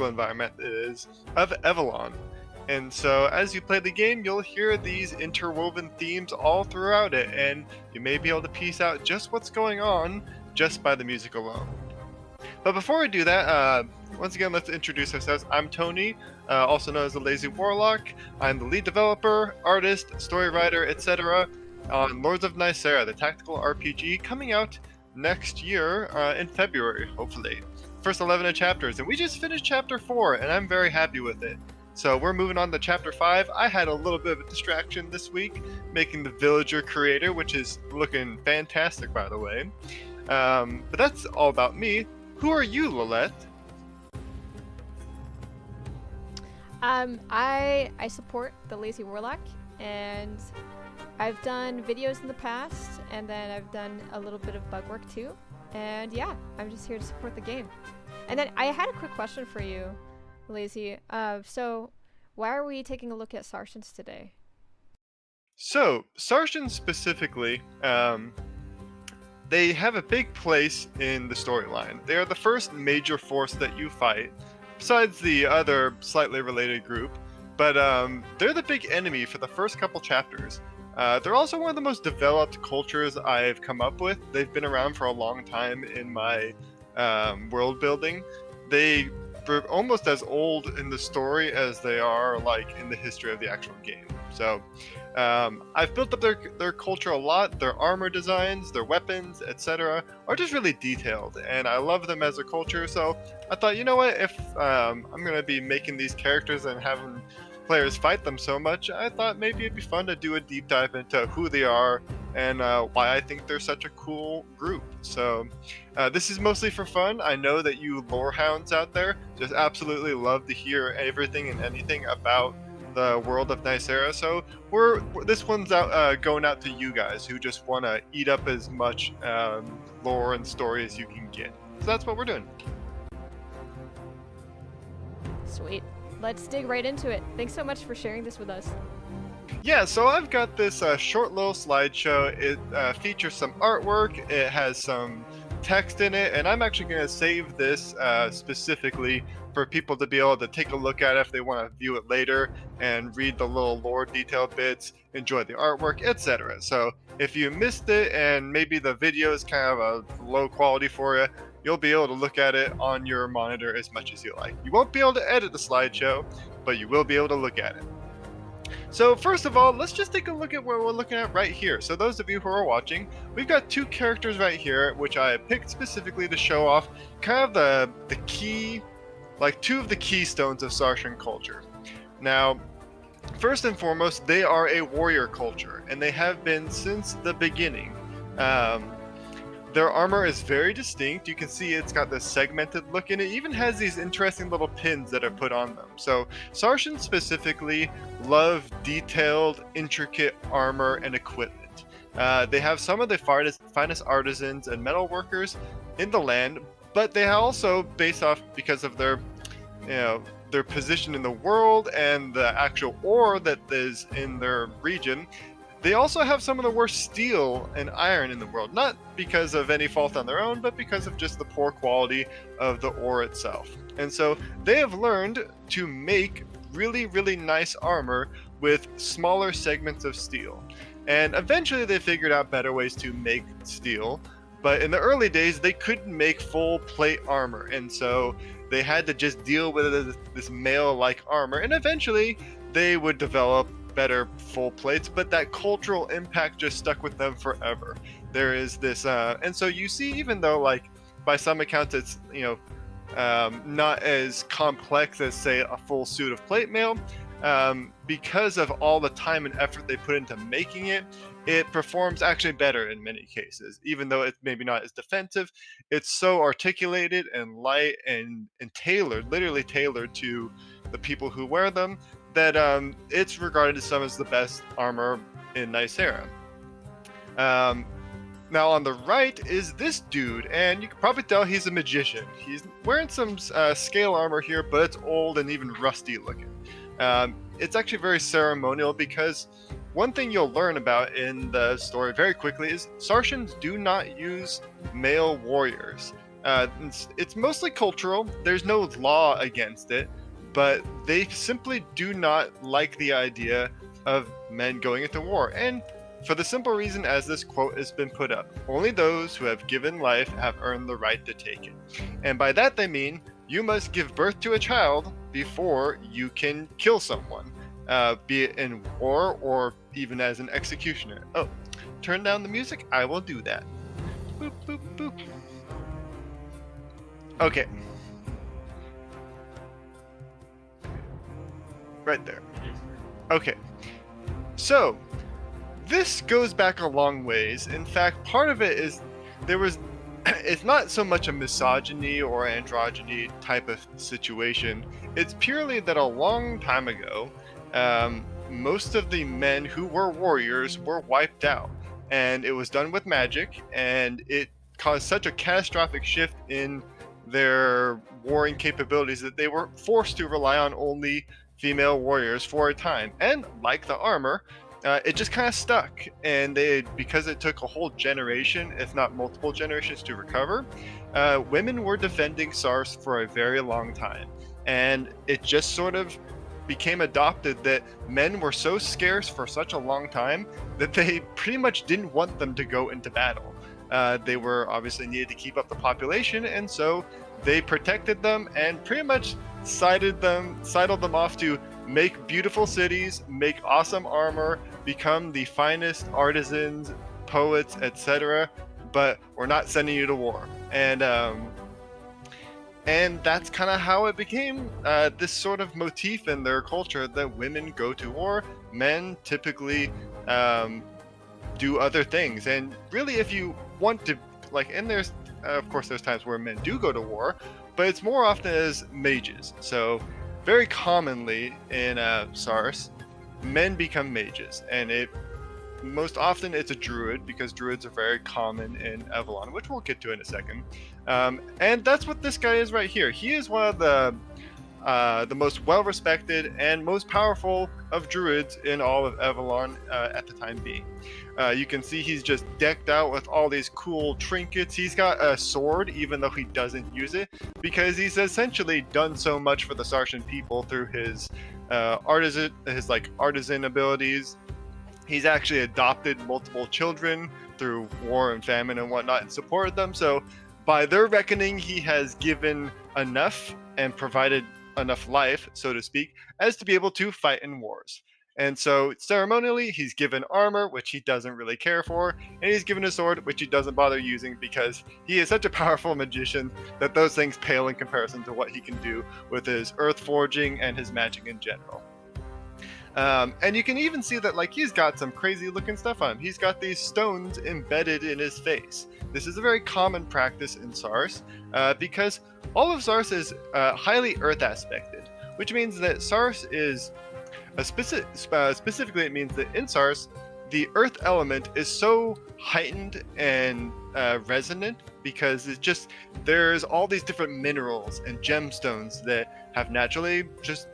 environment is of Evelon. And so as you play the game, you'll hear these interwoven themes all throughout it, and you may be able to piece out just what's going on just by the music alone. But before we do that, once again, let's introduce ourselves. I'm Tony, also known as the Lazy Warlock. I'm the lead developer, artist, story writer, etc. on Lords of Nysera, the tactical RPG, coming out next year in February, hopefully. First 11 chapters, and we just finished chapter 4, and I'm very happy with it. So we're moving on to chapter 5. I had a little bit of a distraction this week, making the villager creator, which is looking fantastic, by the way. But that's all about me. Who are you, Lilette? I support the Lazy Warlock, and I've done videos in the past, and then I've done a little bit of bug work too. And yeah, I'm just here to support the game. And then I had a quick question for you, Lazy. So why are we taking a look at Saarcians today? So, Saarcians specifically, they have a big place in the storyline. They are the first major force that you fight, besides the other slightly related group, but they're the big enemy for the first couple chapters. They're also one of the most developed cultures I've come up with. They've been around for a long time in my world building. They're almost as old in the story as they are like in the history of the actual game. So I've built up their culture a lot. Their armor designs, their weapons, etc. are just really detailed, and I love them as a culture. So I thought, you know what, if I'm going to be making these characters and having players fight them so much, I thought maybe it'd be fun to do a deep dive into who they are and why I think they're such a cool group. So this is mostly for fun. I know that you lore hounds out there just absolutely love to hear everything and anything about the world of Nysera. So this one's out going out to you guys who just want to eat up as much lore and story as you can get. So that's what we're doing. Sweet. Let's dig right into it. Thanks so much for sharing this with us. Yeah, so I've got this short little slideshow. It features some artwork, it has some text in it, and I'm actually going to save this specifically for people to be able to take a look at if they want to view it later and read the little lore detailed bits, enjoy the artwork, etc. So if you missed it and maybe the video is kind of a low quality for you, you'll be able to look at it on your monitor as much as you like. You won't be able to edit the slideshow, but you will be able to look at it. So first of all, let's just take a look at what we're looking at right here. So those of you who are watching, we've got two characters right here, which I picked specifically to show off kind of the key, like two of the keystones of Saarcian culture. Now, first and foremost, they are a warrior culture, and they have been since the beginning. Their armor is very distinct. You can see it's got this segmented look, and it even has these interesting little pins that are put on them. So Saarcians specifically love detailed, intricate armor and equipment. They have some of the finest artisans and metal workers in the land, but they also, based off because of their, their position in the world and the actual ore that is in their region, they also have some of the worst steel and iron in the world, not because of any fault on their own, but because of just the poor quality of the ore itself. And so they have learned to make really, really nice armor with smaller segments of steel. And eventually they figured out better ways to make steel, but in the early days they couldn't make full plate armor, and so they had to just deal with this mail-like armor, and eventually they would develop better full plates, but that cultural impact just stuck with them forever. There is this and so you see, even though like by some accounts it's not as complex as say a full suit of plate mail, because of all the time and effort they put into making it, it performs actually better in many cases. Even though it's maybe not as defensive, it's so articulated and light and tailored, literally tailored to the people who wear them, that it's regarded as some as the best armor in Nysera. Now on the right is this dude, and you can probably tell he's a magician. He's wearing some scale armor here, but it's old and even rusty looking. It's actually very ceremonial, because one thing you'll learn about in the story very quickly is Saarcians do not use male warriors. It's mostly cultural. There's no law against it, but they simply do not like the idea of men going into war. And for the simple reason, as this quote has been put up, only those who have given life have earned the right to take it. And by that they mean you must give birth to a child before you can kill someone, be it in war or even as an executioner. Oh, turn down the music? I will do that. Boop, boop, boop. Okay. Right there. Okay. So, this goes back a long ways. In fact, part of it is it's not so much a misogyny or androgyny type of situation. It's purely that a long time ago, most of the men who were warriors were wiped out. And it was done with magic, and it caused such a catastrophic shift in their warring capabilities that they were forced to rely on only female warriors for a time. And like the armor, it just kind of stuck, and because it took a whole generation, if not multiple generations, to recover, women were defending Sars for a very long time, and it just sort of became adopted that men were so scarce for such a long time that they pretty much didn't want them to go into battle. They were obviously needed to keep up the population, and so they protected them and pretty much sidled them off to make beautiful cities, make awesome armor, become the finest artisans, poets, etc. But we're not sending you to war. And that's kind of how it became this sort of motif in their culture that women go to war, men typically do other things. And really, if you want to, and there's, of course, there's times where men do go to war, but it's more often as mages. So very commonly in Sars, men become mages, and most often it's a druid, because druids are very common in Avalon, which we'll get to in a second. And that's what this guy is right here. He is one of the most well-respected and most powerful of druids in all of Avalon at the time being. You can see he's just decked out with all these cool trinkets. He's got a sword, even though he doesn't use it, because he's essentially done so much for the Saarcian people through his artisan abilities. He's actually adopted multiple children through war and famine and whatnot and supported them. So by their reckoning, he has given enough and provided enough life, so to speak, as to be able to fight in wars. And so ceremonially, he's given armor, which he doesn't really care for, and he's given a sword, which he doesn't bother using because he is such a powerful magician that those things pale in comparison to what he can do with his earth forging and his magic in general. And you can even see that he's got some crazy looking stuff on him. He's got these stones embedded in his face. This is a very common practice in Sars because all of Sars is highly earth aspected, which means that Sars is specifically it means that in Sars, the earth element is so heightened and resonant because there's all these different minerals and gemstones that have naturally just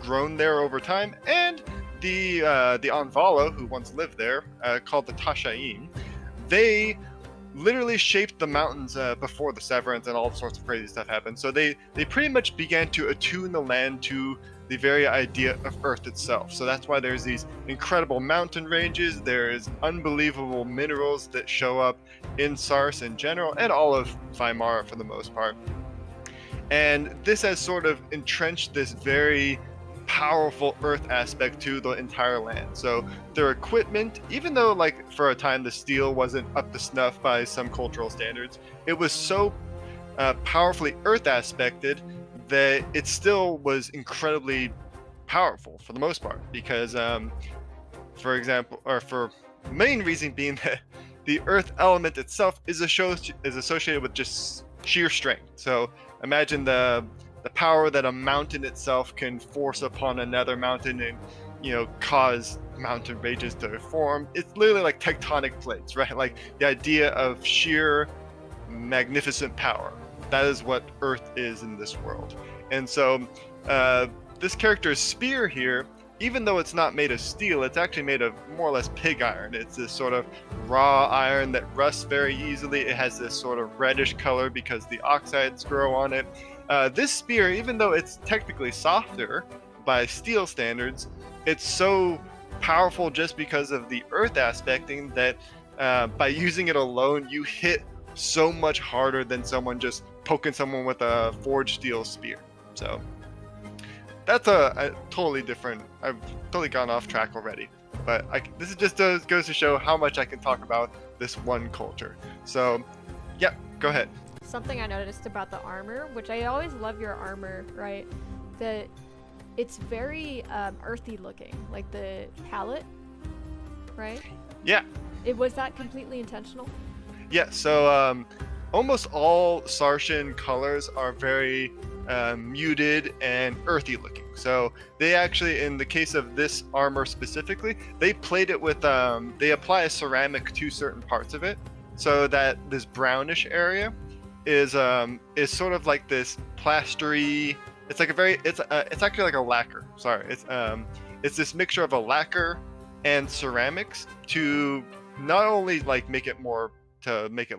grown there over time, and the Anvala, who once lived there, called the Tashaim, they literally shaped the mountains before the severance and all sorts of crazy stuff happened. So they pretty much began to attune the land to the very idea of Earth itself. So that's why there's these incredible mountain ranges, there's unbelievable minerals that show up in Sars in general, and all of Weimar for the most part. And this has sort of entrenched this very powerful earth aspect to the entire land. So their equipment, even though for a time the steel wasn't up to snuff by some cultural standards, it was so powerfully earth aspected that it still was incredibly powerful for the most part, because for example, or for main reason being that the earth element itself is associated with just sheer strength. So imagine the power that a mountain itself can force upon another mountain and cause mountain ranges to form. It's literally like tectonic plates, right? Like the idea of sheer magnificent power. That is what Earth is in this world. And so this character's spear here even though it's not made of steel, it's actually made of more or less pig iron. It's this sort of raw iron that rusts very easily. It has this sort of reddish color because the oxides grow on it. This spear, even though it's technically softer by steel standards, it's so powerful just because of the earth aspecting that by using it alone, you hit so much harder than someone just poking someone with a forged steel spear. So that's a totally different. I've totally gone off track already, but this is just goes to show how much I can talk about this one culture. So, yeah, go ahead. Something I noticed about the armor, which I always love your armor, right? That it's very earthy looking, like the palette, right? Yeah. Was that completely intentional? Yeah. So almost all Saarcian colors are very muted and earthy looking. So they actually, in the case of this armor specifically, they played it with they apply a ceramic to certain parts of it, so that this brownish area is sort of like this plastery. It's like it's actually like a lacquer. Sorry, it's this mixture of a lacquer and ceramics to not only like make it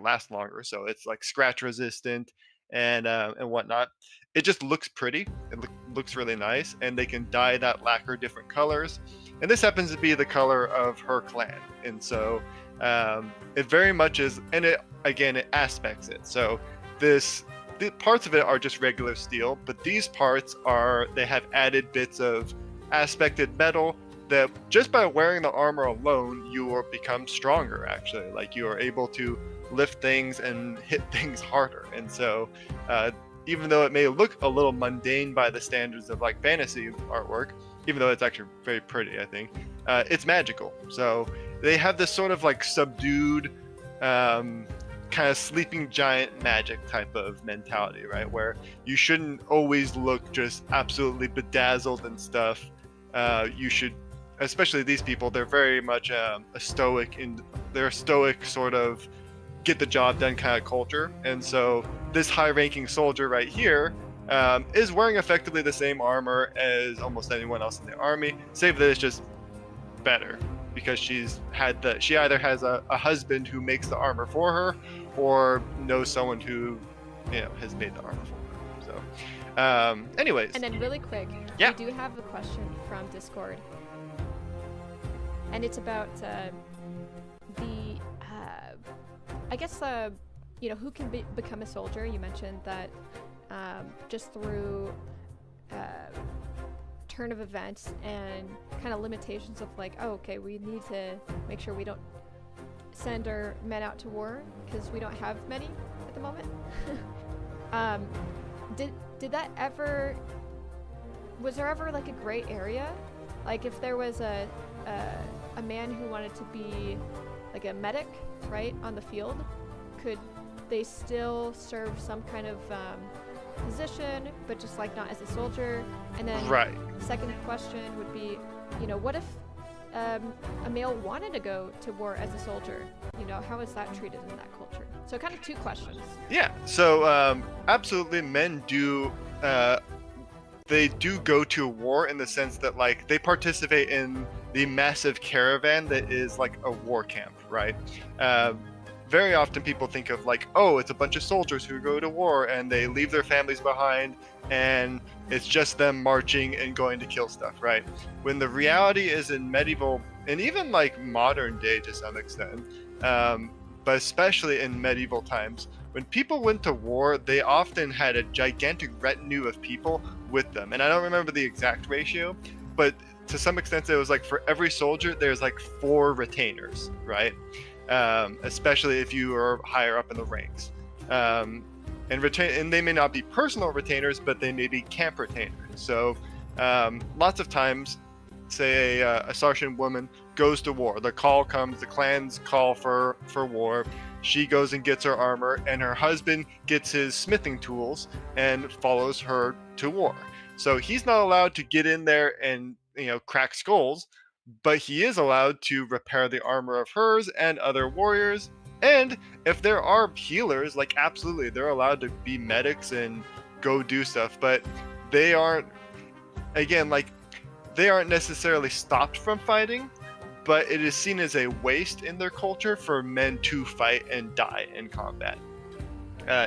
last longer, so it's like scratch resistant and whatnot. It just looks pretty. It looks really nice, and they can dye that lacquer different colors. And this happens to be the color of her clan, and so it very much is. And it aspects it. So the parts of it are just regular steel, but these parts they have added bits of aspected metal that just by wearing the armor alone, you will become stronger. Actually, like you are able to lift things and hit things harder. And so even though it may look a little mundane by the standards of like fantasy artwork, even though it's actually very pretty, I think it's magical. So they have this sort of like subdued kind of sleeping giant magic type of mentality, right? Where you shouldn't always look just absolutely bedazzled and stuff. You should, especially these people, they're very much they're a stoic sort of get the job done kind of culture. And so this high-ranking soldier right here is wearing effectively the same armor as almost anyone else in the army, save that it's just better because she either has a husband who makes the armor for her or knows someone who has made the armor for her. So anyways, and then really quick, yeah, we do have a question from Discord, and it's about I guess who can become a soldier. You mentioned that just through turn of events and kind of limitations of like, oh, okay, we need to make sure we don't send our men out to war because we don't have many at the moment. Was there ever like a gray area? Like if there was a man who wanted to be like a medic, right, on the field, could they still serve some kind of position, but just like not as a soldier? And then right. Second question would be, what if a male wanted to go to war as a soldier? How is that treated in that culture? So kind of two questions. Yeah. So absolutely, men do. They do go to war in the sense that like they participate in the massive caravan that is like a war camp, right? Very often people think of like, oh, it's a bunch of soldiers who go to war and they leave their families behind and it's just them marching and going to kill stuff, right? When the reality is in medieval and even like modern day to some extent, but especially in medieval times, when people went to war, they often had a gigantic retinue of people with them. And I don't remember the exact ratio, but to some extent it was like for every soldier, there's like 4 retainers, right? Especially if you are higher up in the ranks. And they may not be personal retainers, but they may be camp retainers. So lots of times, say a Saarcian woman goes to war. The call comes, the clans call for war. She goes and gets her armor, and her husband gets his smithing tools and follows her to war. So he's not allowed to get in there and crack skulls, but he is allowed to repair the armor of hers and other warriors. And if there are healers, like absolutely, they're allowed to be medics and go do stuff, but they aren't, again, like they aren't necessarily stopped from fighting, but it is seen as a waste in their culture for men to fight and die in combat.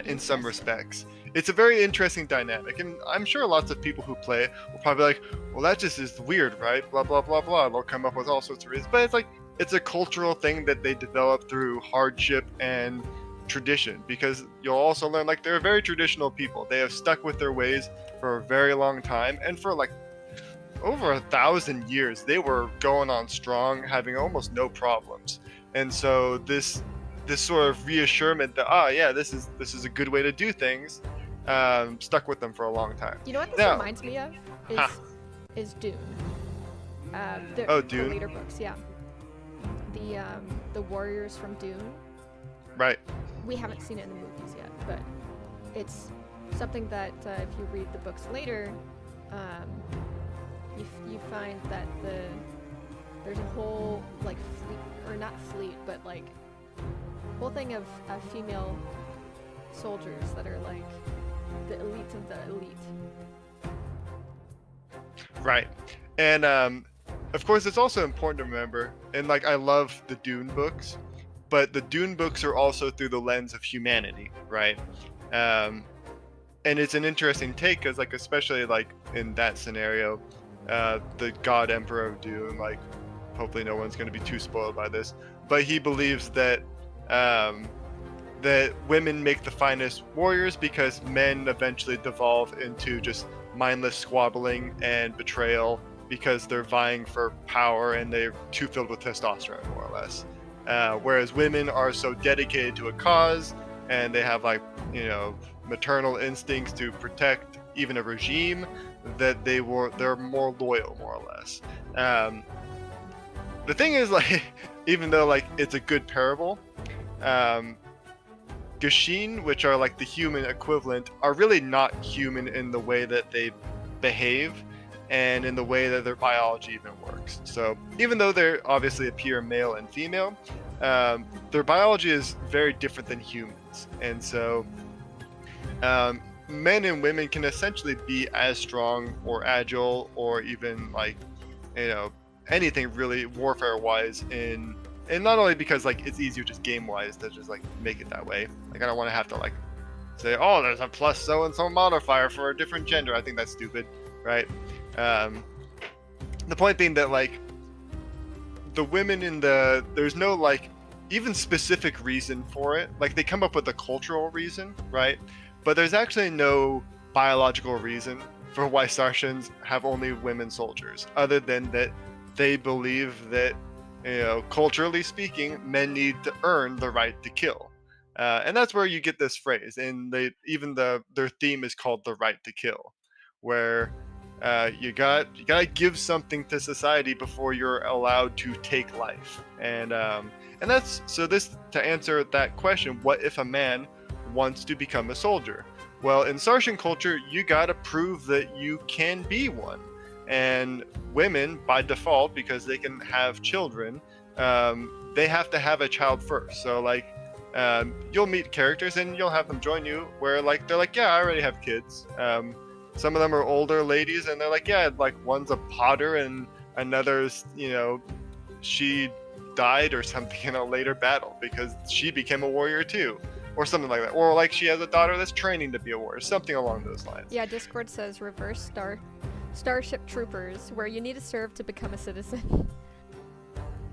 In some respects, it's a very interesting dynamic, and I'm sure lots of people who play it will probably be like, well, that just is weird, right? Blah blah blah blah. They'll come up with all sorts of reasons, but it's like it's a cultural thing that they develop through hardship and tradition, because you'll also learn like they're very traditional people. They have stuck with their ways for a very long time, and for like over 1,000 years they were going on strong, having almost no problems. And so this sort of reassurance that yeah, this is a good way to do things, stuck with them for a long time. You know what this Now, reminds me of is Dune. Dune. The later books, yeah. The warriors from Dune. Right. We haven't seen it in the movies yet, but it's something that if you read the books later, you find that there's a whole like fleet, or not fleet, but like whole thing of female soldiers that are like the elite of the elite. Right. And of course it's also important to remember, and like I love the Dune books, but the Dune books are also through the lens of humanity, right? And it's an interesting take, because like especially like in that scenario, the god emperor of Dune, like hopefully no one's going to be too spoiled by this, but he believes that that women make the finest warriors because men eventually devolve into just mindless squabbling and betrayal, because they're vying for power and they're too filled with testosterone, more or less. Whereas women are so dedicated to a cause, and they have like, you know, maternal instincts to protect even a regime, that they're more loyal, more or less. The thing is, like, even though like it's a good parable, Gashin, which are like the human equivalent, are really not human in the way that they behave and in the way that their biology even works. So even though they obviously appear male and female, their biology is very different than humans. And so men and women can essentially be as strong or agile, or even like, you know, anything really warfare wise, and not only because like it's easier just game wise to just like make it that way. Like I don't want to have to like say, oh, there's a plus so and so modifier for a different gender. I think that's stupid, right? The point being that like the women in there's no like even specific reason for it. Like they come up with a cultural reason, right? But there's actually no biological reason for why Saarcians have only women soldiers, other than that they believe that, you know, culturally speaking, men need to earn the right to kill. And that's where you get this phrase, and their theme is called the right to kill, where you gotta give something to society before you're allowed to take life. And that's so this to answer that question, what if a man wants to become a soldier? Well, in Saarcian culture, you gotta prove that you can be one. And women, by default, because they can have children, they have to have a child first. So like, you'll meet characters and you'll have them join you where like they're like, yeah, I already have kids. Some of them are older ladies, and they're like, yeah, like one's a potter and another's, you know, she died or something in a later battle because she became a warrior too, or something like that. Or like she has a daughter that's training to be a warrior, something along those lines. Yeah, Discord says reverse Starship Troopers, where you need to serve to become a citizen.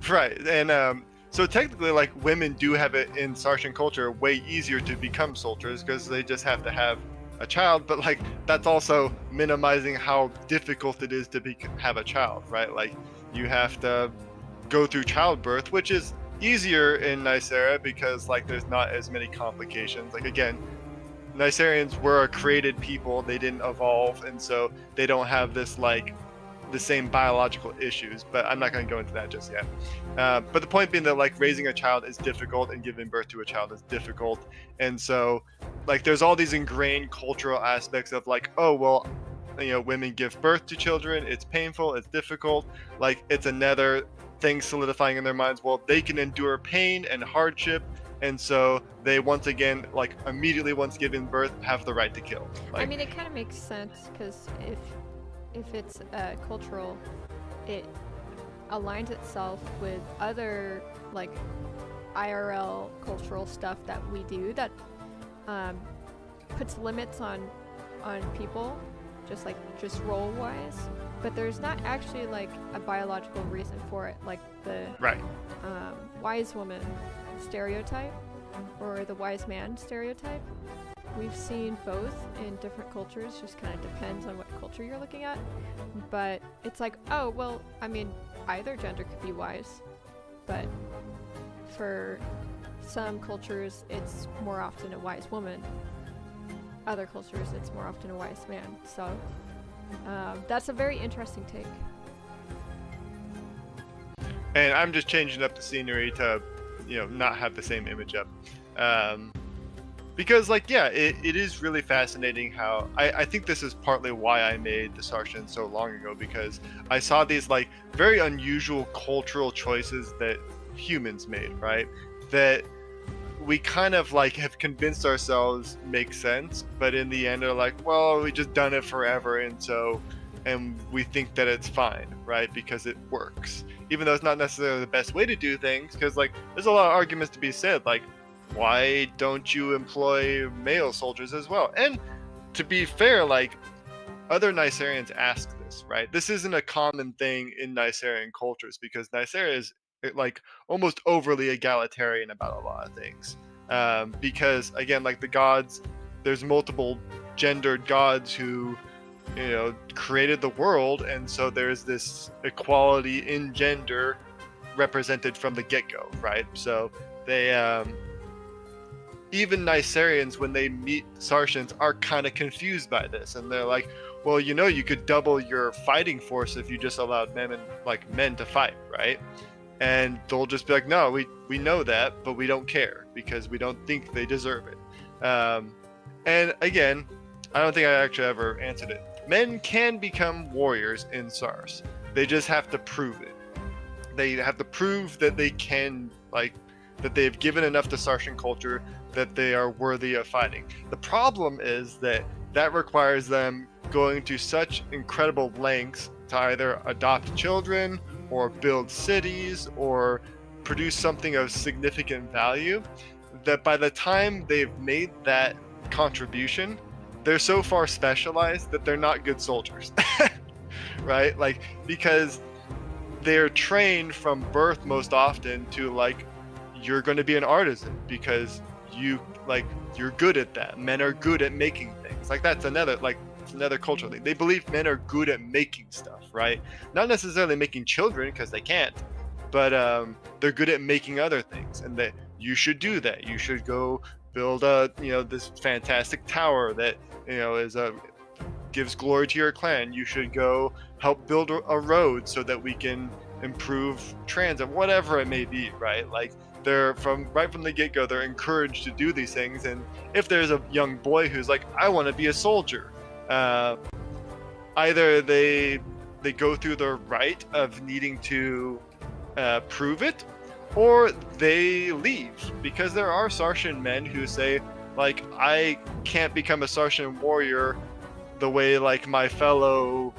Right, and so technically, like, women do have it in Saarcian culture way easier to become soldiers because they just have to have a child. But like, that's also minimizing how difficult it is to have a child, right? Like, you have to go through childbirth, which is easier in Nysera because like there's not as many complications. Like again, Nyserians were a created people, they didn't evolve, and so they don't have this like the same biological issues, but I'm not going to go into that just yet. But the point being that like raising a child is difficult and giving birth to a child is difficult, and so like there's all these ingrained cultural aspects of like, oh well, you know, women give birth to children, it's painful, it's difficult, like it's another thing solidifying in their minds, well, they can endure pain and hardship, and so they once again, like immediately once giving birth, have the right to kill. Like, I mean, it kind of makes sense because if it's cultural, it aligns itself with other like IRL cultural stuff that we do that puts limits on people, just role wise. But there's not actually like a biological reason for it, like the Right. wise woman stereotype or the wise man stereotype. We've seen both in different cultures, just kind of depends on what culture you're looking at. But it's like, oh, well, I mean, either gender could be wise, but for some cultures, it's more often a wise woman. Other cultures, it's more often a wise man. So that's a very interesting take. And I'm just changing up the scenery to, not have the same image up. Because, like, yeah, it is really fascinating how I think this is partly why I made the Saarcian so long ago, because I saw these, like, very unusual cultural choices that humans made, right? That we kind of, like, have convinced ourselves make sense, but in the end are like, well, we just done it forever, and we think that it's fine, right? Because it works. Even though it's not necessarily the best way to do things, because, like, there's a lot of arguments to be said, like, why don't you employ male soldiers as well? And to be fair, like, other Nyserians ask this, right? This isn't a common thing in Nyserian cultures, because Nysera is, like, almost overly egalitarian about a lot of things. Because, again, like the gods, there's multiple gendered gods who, created the world, and so there's this equality in gender represented from the get-go, right? So they even Nyserians, when they meet Saarcians, are kind of confused by this, and they're like, well, you could double your fighting force if you just allowed men to fight, right? And they'll just be like, no, we know that, but we don't care because we don't think they deserve it. And again, I don't think I actually ever answered it. Men can become warriors in Saars. They just have to prove it. They have to prove that they can, like, that they've given enough to Saarcian culture that they are worthy of fighting. The problem is that requires them going to such incredible lengths to either adopt children or build cities or produce something of significant value, that by the time they've made that contribution, they're so far specialized that they're not good soldiers. Right? Like, because they're trained from birth most often to, like, you're going to be an artisan because you're good at that. Men are good at making things. Like, that's another cultural thing. They believe men are good at making stuff, right? Not necessarily making children, because they can't, but they're good at making other things, and that you should do that. You should go build this fantastic tower that gives glory to your clan. You should go help build a road so that we can improve transit, whatever it may be, right? Like, they're right from the get-go, they're encouraged to do these things. And if there's a young boy who's like, I want to be a soldier, either they go through the rite of needing to prove it, or they leave, because there are Saarcian men who say, like, I can't become a Saarcian warrior the way, like, my fellow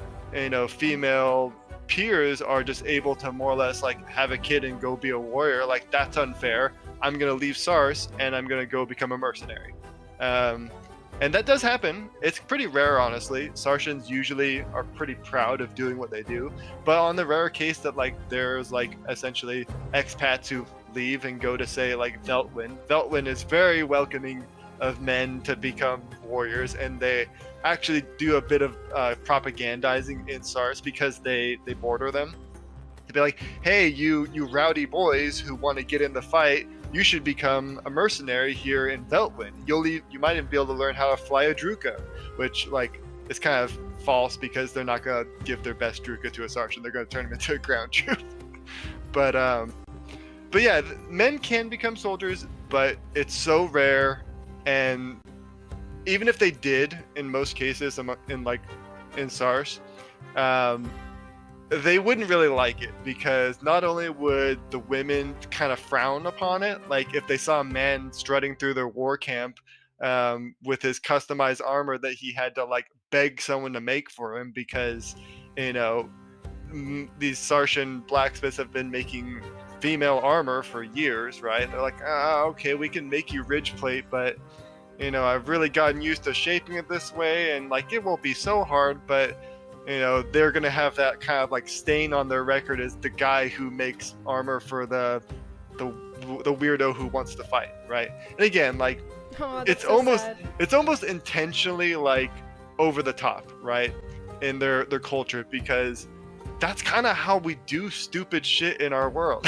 female peers are just able to more or less, like, have a kid and go be a warrior. Like, that's unfair. I'm gonna leave Saars and I'm gonna go become a mercenary. And that does happen. It's pretty rare, honestly. Saarcians usually are pretty proud of doing what they do, but on the rare case that, like, there's, like, essentially expats who leave and go to, say, like, Veltwyn is very welcoming of men to become warriors, and they actually do a bit of propagandizing in Saars because they border them to be like, hey, you rowdy boys who want to get in the fight, you should become a mercenary here in Veltwyn. You might even be able to learn how to fly a Druka, which, like, is kind of false, because they're not going to give their best Druka to a Saarcian. They're going to turn him into a ground troop. But yeah, men can become soldiers, but it's so rare. And even if they did, in most cases, in Saars, they wouldn't really like it, because not only would the women kind of frown upon it, like if they saw a man strutting through their war camp with his customized armor that he had to, like, beg someone to make for him because, you know, these Saarcian blacksmiths have been making female armor for years, right? They're like, okay, we can make you ridge plate, but you know, I've really gotten used to shaping it this way, and like it won't be so hard, but you know, they're gonna have that kind of like stain on their record as the guy who makes armor for the weirdo who wants to fight, right? And again, like Oh, that's it's so almost sad. it's almost intentionally like over the top, right? In their culture, because that's kind of how we do stupid shit in our world.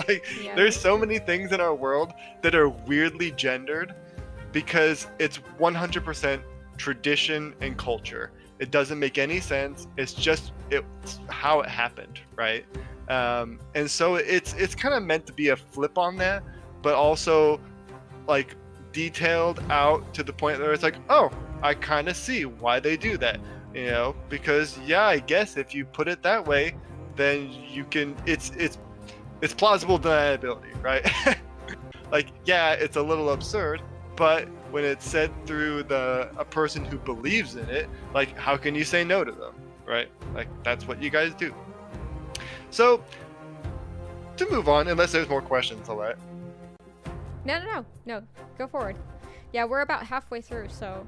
Like Yeah, there's that's so true. many things in our world that are weirdly gendered because it's 100% tradition and culture. It doesn't make any sense. It's how it happened, right? And so it's kind of meant to be a flip on that, but also like detailed out to the point where it's like, oh, I kind of see why they do that, you know, because yeah, I guess if you put it that way, then you can. It's plausible deniability, right? Like, yeah, it's a little absurd, but when it's said through a person who believes in it, like, how can you say no to them, right? Like, that's what you guys do. So, to move on, unless there's more questions, I'll let. No. Go forward. Yeah, we're about halfway through, so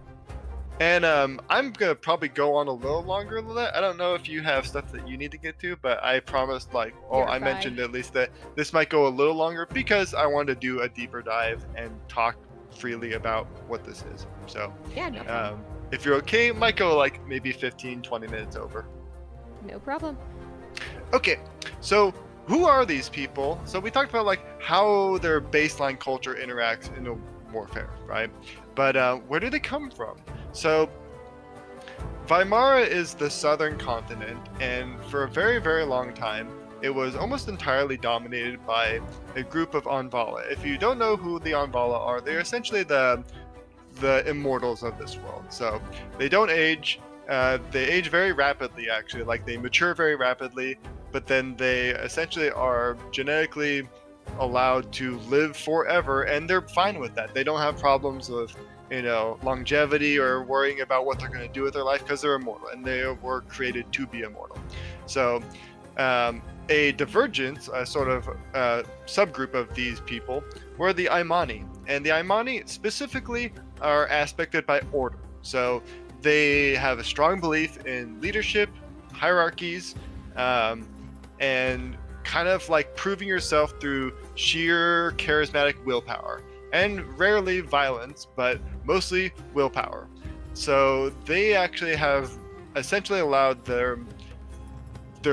And I'm gonna probably go on a little longer than that. I don't know if you have stuff that you need to get to, but I promised, like, You're I fine. mentioned at least that this might go a little longer because I wanted to do a deeper dive and talk freely about what this is. So, yeah, no problem. if you're okay, it might go like maybe 15, 20 minutes over. No problem. Okay, so who are these people? So we talked about like how their baseline culture interacts in a warfare, right? But where do they come from? So Weimara is the southern continent, and for a very, very long time, it was almost entirely dominated by a group of Anvala. If you don't know who the Anvala are, they're essentially the immortals of this world. So they don't age. They age very rapidly, actually. Like they mature very rapidly, but then they essentially are genetically allowed to live forever, and they're fine with that. They don't have problems with, you know, longevity or worrying about what they're going to do with their life because they're immortal and they were created to be immortal. So a divergence, a sort of subgroup of these people, were the Imani. And the Imani specifically are aspected by order. So they have a strong belief in leadership, hierarchies, and kind of like proving yourself through sheer charismatic willpower. And rarely violence, but mostly willpower. So they actually have essentially allowed their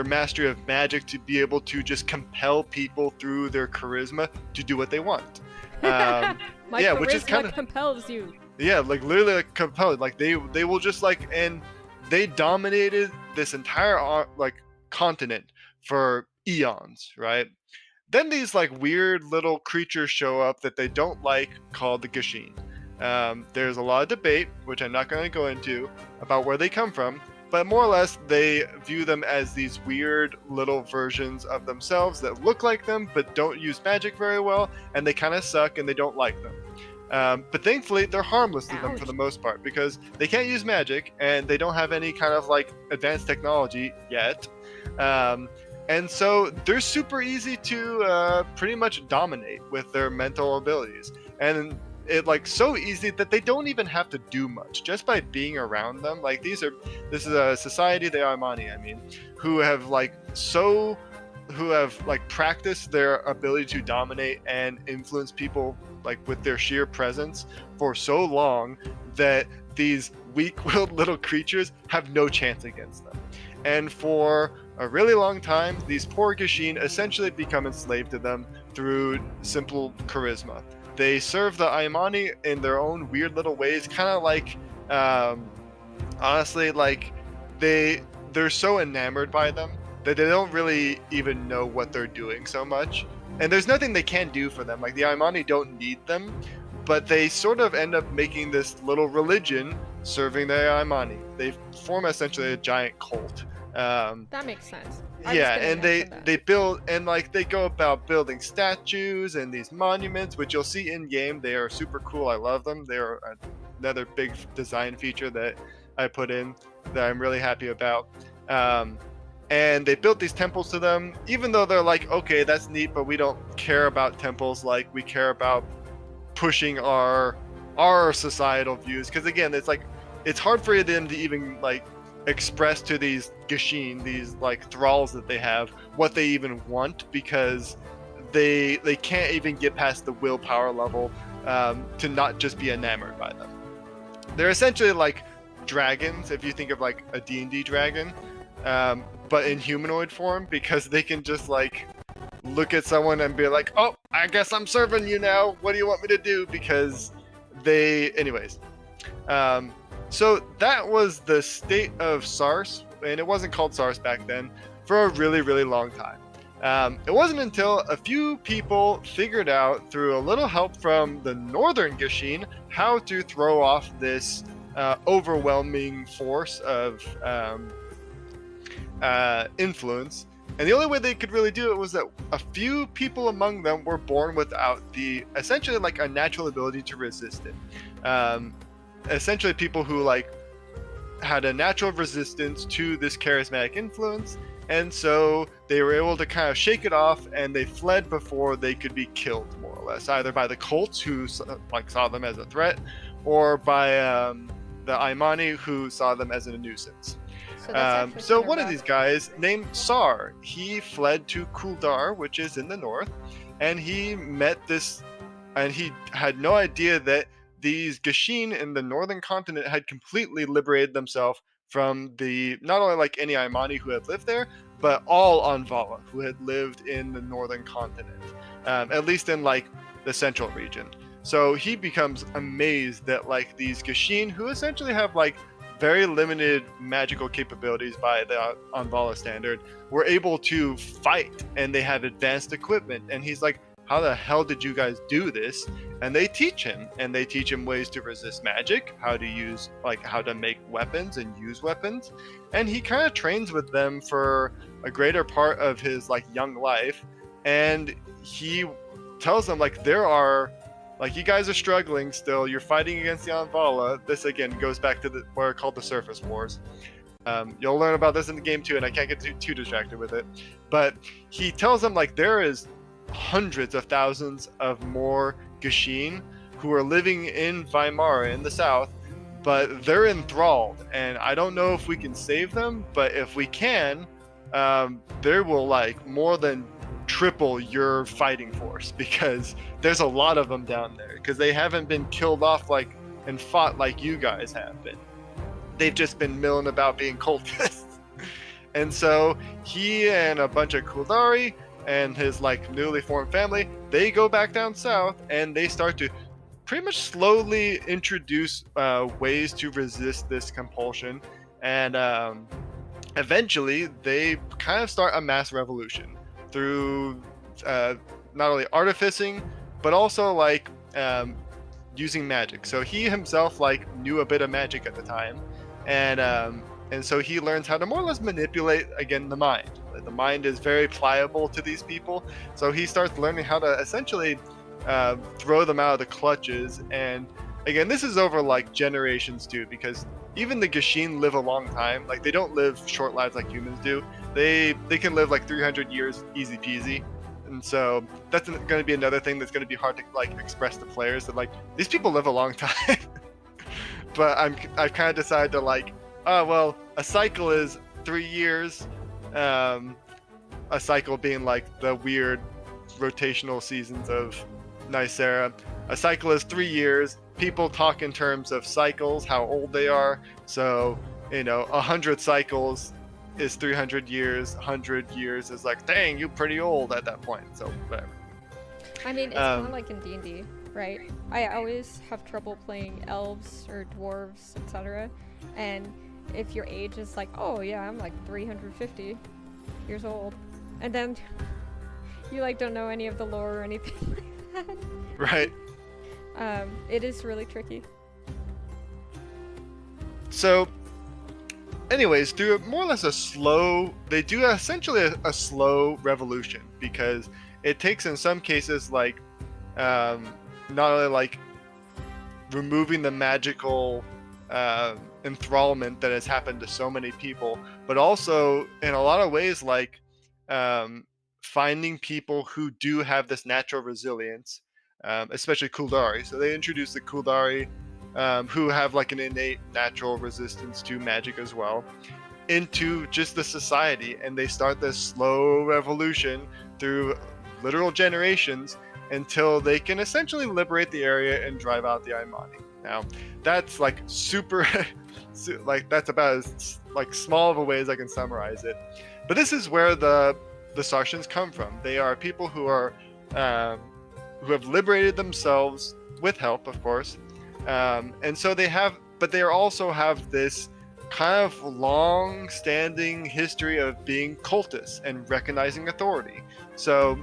mastery of magic to be able to just compel people through their charisma to do what they want. My yeah, charisma which is kind of compels you. yeah, like literally like compelled. Like they will just like, and they dominated this entire like continent for eons, right? Then these like weird little creatures show up that they don't like, called the Gashin. There's a lot of debate, which I'm not going to go into, about where they come from, but more or less they view them as these weird little versions of themselves that look like them but don't use magic very well, and they kind of suck and they don't like them. But thankfully they're harmless to them for the most part because they can't use magic and they don't have any kind of like advanced technology yet. And so they're super easy to pretty much dominate with their mental abilities. And it like so easy that they don't even have to do much just by being around them. Like this is a society, the Armani, I mean, who have practiced their ability to dominate and influence people like with their sheer presence for so long that these weak-willed little creatures have no chance against them. And for a really long time, these poor Gashin essentially become enslaved to them through simple charisma. They serve the Imani in their own weird little ways, kind of like, honestly, like they're so enamored by them that they don't really even know what they're doing so much. And there's nothing they can do for them. Like the Imani don't need them, but they sort of end up making this little religion serving the Imani. They form essentially a giant cult. That makes sense. Yeah, and they build, and like they go about building statues and these monuments, which you'll see in game. They are super cool. I love them. They are another big design feature that I put in that I'm really happy about. And they built these temples to them, even though they're like, okay, that's neat, but we don't care about temples like we care about pushing our societal views. Because again, it's like it's hard for them to even like express to these Gashin, these like thralls that they have, what they even want, because they can't even get past the willpower level to not just be enamored by them. They're essentially like dragons, if you think of like a D&D dragon, but in humanoid form, because they can just like look at someone and be like, oh, I guess I'm serving you now. What do you want me to do? Because anyways. So that was the state of Sars, and it wasn't called Sars back then, for a really, really long time. It wasn't until a few people figured out, through a little help from the northern Gashin, how to throw off this overwhelming force of influence. And the only way they could really do it was that a few people among them were born without essentially like a natural ability to resist it. Essentially people who like had a natural resistance to this charismatic influence, and so they were able to kind of shake it off, and they fled before they could be killed, more or less, either by the cults who like saw them as a threat, or by the Aimani who saw them as a nuisance. So one of these guys named Sar, he fled to Kuldar, which is in the north, and he met this, and he had no idea that these Gashin in the northern continent had completely liberated themselves from not only like any Aimani who had lived there, but all Anvala who had lived in the northern continent, at least in like the central region. So he becomes amazed that like these Gashin, who essentially have like very limited magical capabilities by the Anvala standard, were able to fight, and they have advanced equipment. And he's like, how the hell did you guys do this? And they teach him ways to resist magic, how to make weapons and use weapons. And he kind of trains with them for a greater part of his like young life. And he tells them like, you guys are struggling still. You're fighting against the Anvala. This again goes back to what are called the Surface Wars. You'll learn about this in the game too, and I can't get too distracted with it. But he tells them like there is hundreds of thousands of more Gashin who are living in Weimar in the south, but they're enthralled, and I don't know if we can save them, but if we can, they will like more than triple your fighting force, because there's a lot of them down there, because they haven't been killed off like and fought like you guys have been. They've just been milling about being cultists. And so he and a bunch of Kuldari and his like newly formed family, they go back down south, and they start to pretty much slowly introduce ways to resist this compulsion. And eventually they kind of start a mass revolution through not only artificing, but also like using magic. So he himself like knew a bit of magic at the time, and so he learns how to more or less manipulate again the mind. The mind is very pliable to these people, so he starts learning how to essentially throw them out of the clutches. And again, this is over like generations too, because even the Gashin live a long time. Like they don't live short lives like humans do. They can live like 300 years easy peasy. And so that's going to be another thing that's going to be hard to like express to players, that like these people live a long time. But I've kind of decided to like, oh well, a cycle is 3 years. A cycle being like the weird rotational seasons of Nysera. A cycle is 3 years. People talk in terms of cycles, how old they are. So 100 cycles is 300 years. 100 years is like, dang, you pretty old at that point. So whatever. I mean, it's kind of like in D&D, right? I always have trouble playing elves or dwarves, etc. And if your age is like, oh yeah, I'm like 350 years old, and then you like don't know any of the lore or anything like that. Right. It is really tricky. So anyways, through more or less they do essentially a slow revolution, because it takes in some cases like not only like removing the magical enthrallment that has happened to so many people, but also in a lot of ways like finding people who do have this natural resilience, especially Kuldari. So they introduced the Kuldari, who have like an innate natural resistance to magic as well, into just the society, and they start this slow revolution through literal generations until they can essentially liberate the area and drive out the Aimani. Now, that's like super, like that's about as like small of a way as I can summarize it. But this is where the Saarcians come from. They are people who are who have liberated themselves with help, of course, and so they have, but they also have this kind of long-standing history of being cultists and recognizing authority. So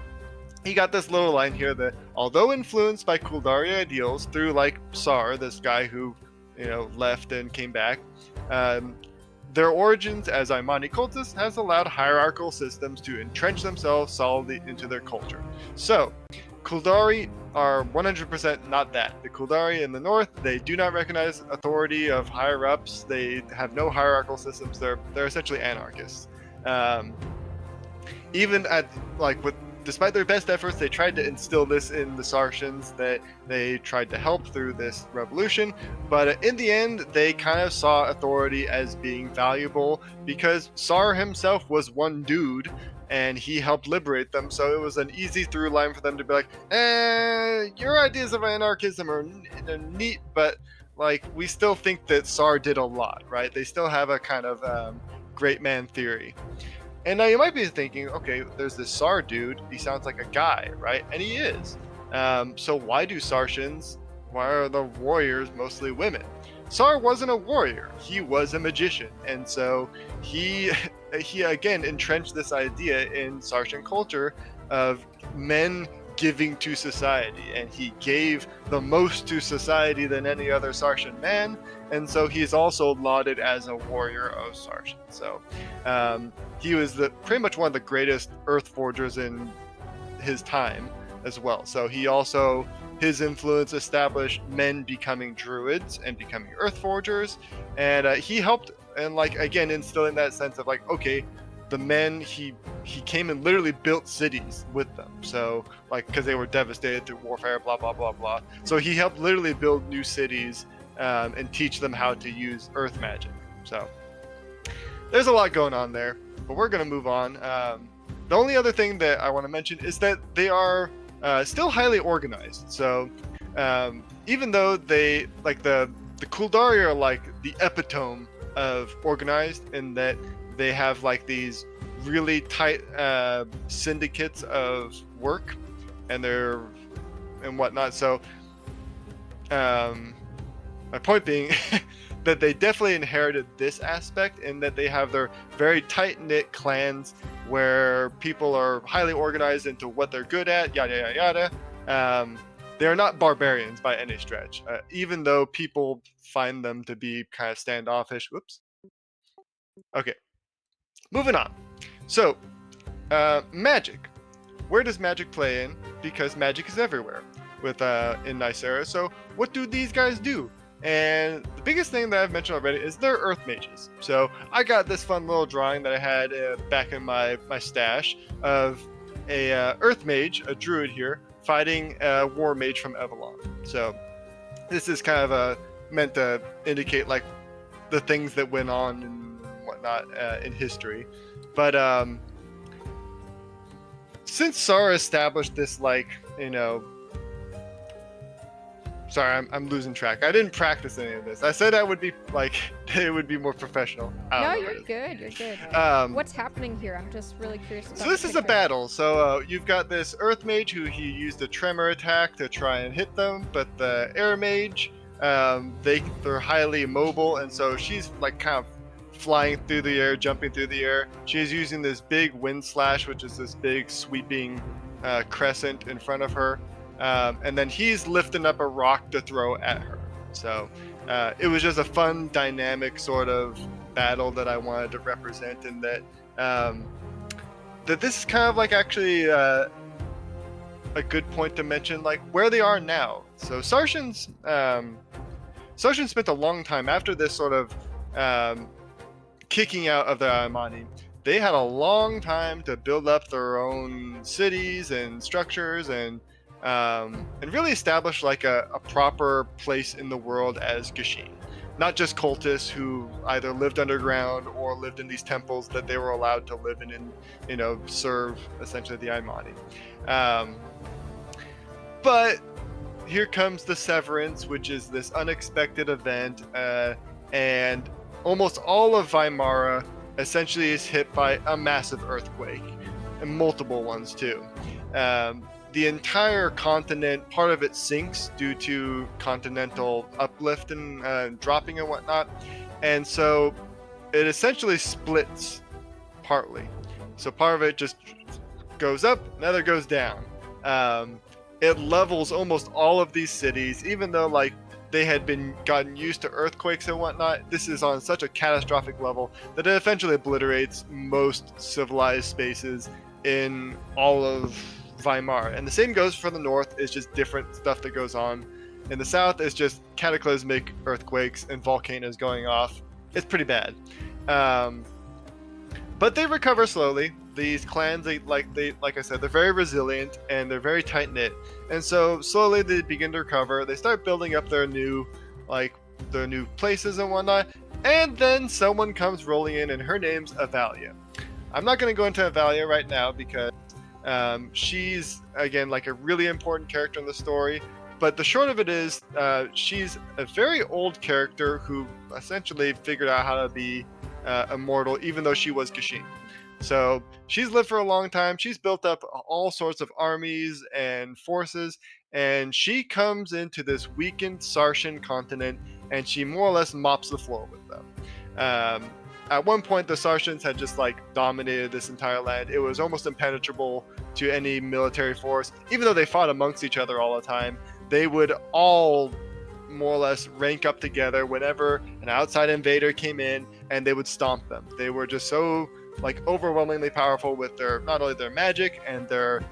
he got this little line here that although influenced by Kuldari ideals through like Saar, this guy who, you know, left and came back, their origins as Aimani cultists has allowed hierarchical systems to entrench themselves solidly into their culture. So Kuldari are 100% not that. The Kuldari in the north, they do not recognize authority of higher ups. They have no hierarchical systems. They're essentially anarchists. Even at like with despite their best efforts, they tried to instill this in the Saarcians, that they tried to help through this revolution. But in the end, they kind of saw authority as being valuable because Saar himself was one dude and he helped liberate them. So it was an easy through line for them to be like, your ideas of anarchism are neat, but like we still think that Saar did a lot, right? They still have a kind of great man theory. And now you might be thinking, okay, there's this Saar dude. He sounds like a guy, right? And he is. So why are the warriors mostly women? Saar wasn't a warrior. He was a magician. And so he again entrenched this idea in Saarcian culture of men giving to society. And he gave the most to society than any other Saarcian man. And so he's also lauded as a warrior of Saarcian. So he was pretty much one of the greatest earth forgers in his time as well. So he also, his influence established men becoming druids and becoming earth forgers. And he helped, and like, again, instilling that sense of like, okay, the men, he came and literally built cities with them. So like, because they were devastated through warfare, blah, blah, blah, blah. So he helped literally build new cities and teach them how to use earth magic. So there's a lot going on there, but we're going to move on. The only other thing that I want to mention is that they are still highly organized. So even though they, like the Kuldari are like the epitome of organized in that they have like these really tight syndicates of work and whatnot. So my point being that they definitely inherited this aspect in that they have their very tight-knit clans where people are highly organized into what they're good at, yada, yada, yada. They are not barbarians by any stretch, even though people find them to be kind of standoffish. Whoops. Okay, moving on. So, magic. Where does magic play in? Because magic is everywhere in Nysera. So what do these guys do? And the biggest thing that I've mentioned already is they're earth mages. So I got this fun little drawing that I had back in my stash of a earth mage, a druid here, fighting a war mage from Evelon. So this is kind of meant to indicate like the things that went on and whatnot in history. But since Saar established this, like, you know, sorry, I'm losing track. I didn't practice any of this. I said I would be like, it would be more professional. No, you're good. You're good. What's happening here? I'm just really curious about so this is a battle. So you've got this earth mage who he used a tremor attack to try and hit them, but the air mage, they're highly mobile, and so she's like kind of flying through the air, jumping through the air. She's using this big wind slash, which is this big sweeping crescent in front of her. And then he's lifting up a rock to throw at her. So it was just a fun, dynamic sort of battle that I wanted to represent, and that this is kind of like actually a good point to mention, like where they are now. So Saarcians spent a long time after this sort of kicking out of the Aimani, they had a long time to build up their own cities and structures and really establish like a proper place in the world as Gashin. Not just cultists who either lived underground or lived in these temples that they were allowed to live in and, you know, serve essentially the Aimani. But here comes the Severance, which is this unexpected event, and almost all of Weimara essentially is hit by a massive earthquake, and multiple ones too. The entire continent, part of it sinks due to continental uplift and dropping and whatnot, and so it essentially splits partly. So part of it just goes up, another goes down. It levels almost all of these cities, even though like they had been gotten used to earthquakes and whatnot. This is on such a catastrophic level that it eventually obliterates most civilized spaces in all of Weimar. And the same goes for the north. It's just different stuff that goes on. In the south, it's just cataclysmic earthquakes and volcanoes going off. It's pretty bad. But they recover slowly. These clans, like I said, they're very resilient and they're very tight knit. And so slowly they begin to recover. They start building up their new places and whatnot. And then someone comes rolling in, and her name's Avalia. I'm not going to go into Avalia right now because she's again like a really important character in the story. But the short of it is, she's a very old character who essentially figured out how to be immortal, even though she was Gashin. So she's lived for a long time. She's built up all sorts of armies and forces, and she comes into this weakened Saarcian continent, and she more or less mops the floor with them. At one point, the Saarcians had just like dominated this entire land. It was almost impenetrable to any military force. Even though they fought amongst each other all the time, they would all more or less rank up together whenever an outside invader came in, and they would stomp them. They were just so like overwhelmingly powerful with their not only their magic and their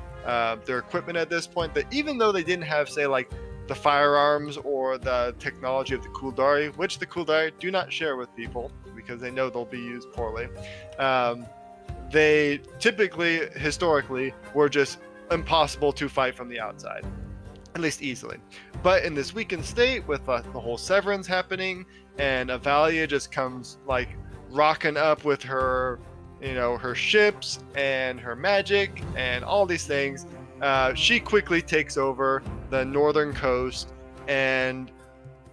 equipment at this point, that even though they didn't have, say, like the firearms or the technology of the Kuldari, which the Kuldari do not share with people because they know they'll be used poorly, they typically, historically, were just impossible to fight from the outside, at least easily. But in this weakened state, with the whole Severance happening, and Avalia just comes like rocking up with her, you know, her ships and her magic and all these things, she quickly takes over the northern coast, and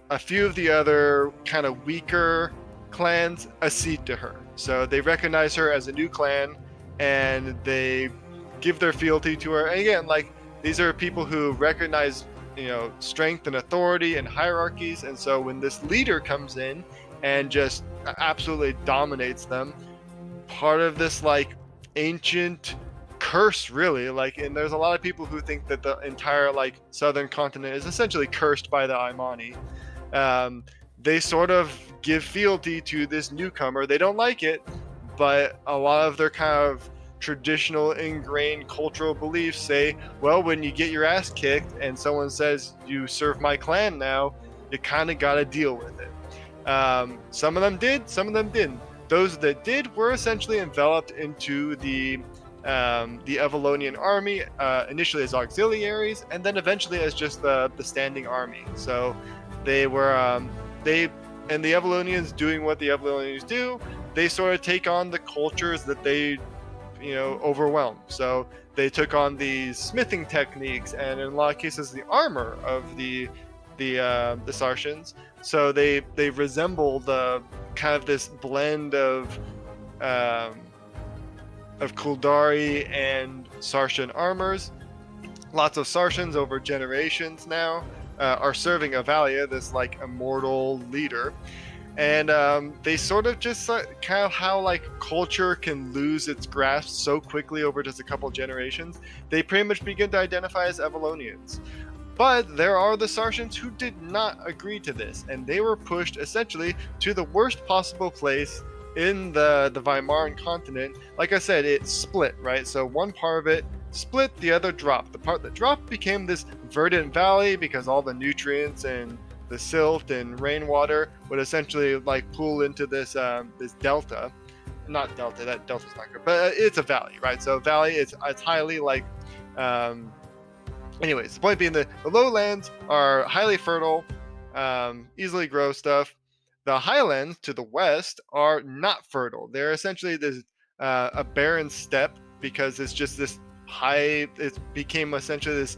a few of the other kind of weaker clans accede to her. So they recognize her as a new clan, and they give their fealty to her. And again, like, these are people who recognize, you know, strength and authority and hierarchies. And so when this leader comes in and just absolutely dominates them, part of this like ancient curse, really, like, and there's a lot of people who think that the entire like southern continent is essentially cursed by the Aimani. They sort of give fealty to this newcomer. They don't like it, but a lot of their kind of traditional ingrained cultural beliefs say, well, when you get your ass kicked and someone says you serve my clan now, you kind of got to deal with it. Some of them did, some of them didn't. Those that did were essentially enveloped into the Avalonian army, initially as auxiliaries, and then eventually as just the standing army. So they were and the Avalonians, doing what the Avalonians do, they sort of take on the cultures that they, you know, overwhelm. So they took on these smithing techniques, and in a lot of cases the armor of the Saarcians. So they resemble the kind of this blend of Kuldari and Saarcian armors. Lots of Saarcians over generations now are serving Avalia, this like immortal leader. And they sort of just kind of how like culture can lose its grasp so quickly over just a couple generations. They pretty much begin to identify as Avalonians. But there are the Saarcians who did not agree to this, and they were pushed essentially to the worst possible place in the Weimaran continent. Like I said, it split, right? So one part of it split, the other dropped. The part that dropped became this verdant valley because all the nutrients and the silt and rainwater would essentially like pool into this this delta. Not delta, that delta's not good, but it's a valley, right? So valley, it's highly like anyways, the point being the lowlands are highly fertile, easily grow stuff. The highlands to the west are not fertile. They're essentially this a barren steppe because it's just this high. It became essentially this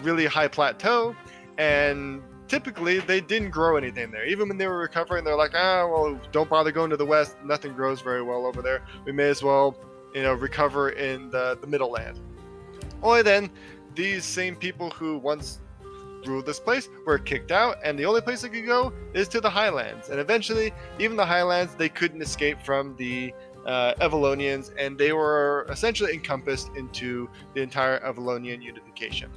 really high plateau, and typically they didn't grow anything there. Even when they were recovering, they're like, well, don't bother going to the west. Nothing grows very well over there. We may as well, recover in the middle land. Only then, these same people who once ruled this place were kicked out, and the only place they could go is to the highlands. And eventually, even the highlands, they couldn't escape from the Avalonians, and they were essentially encompassed into the entire Avalonian unification.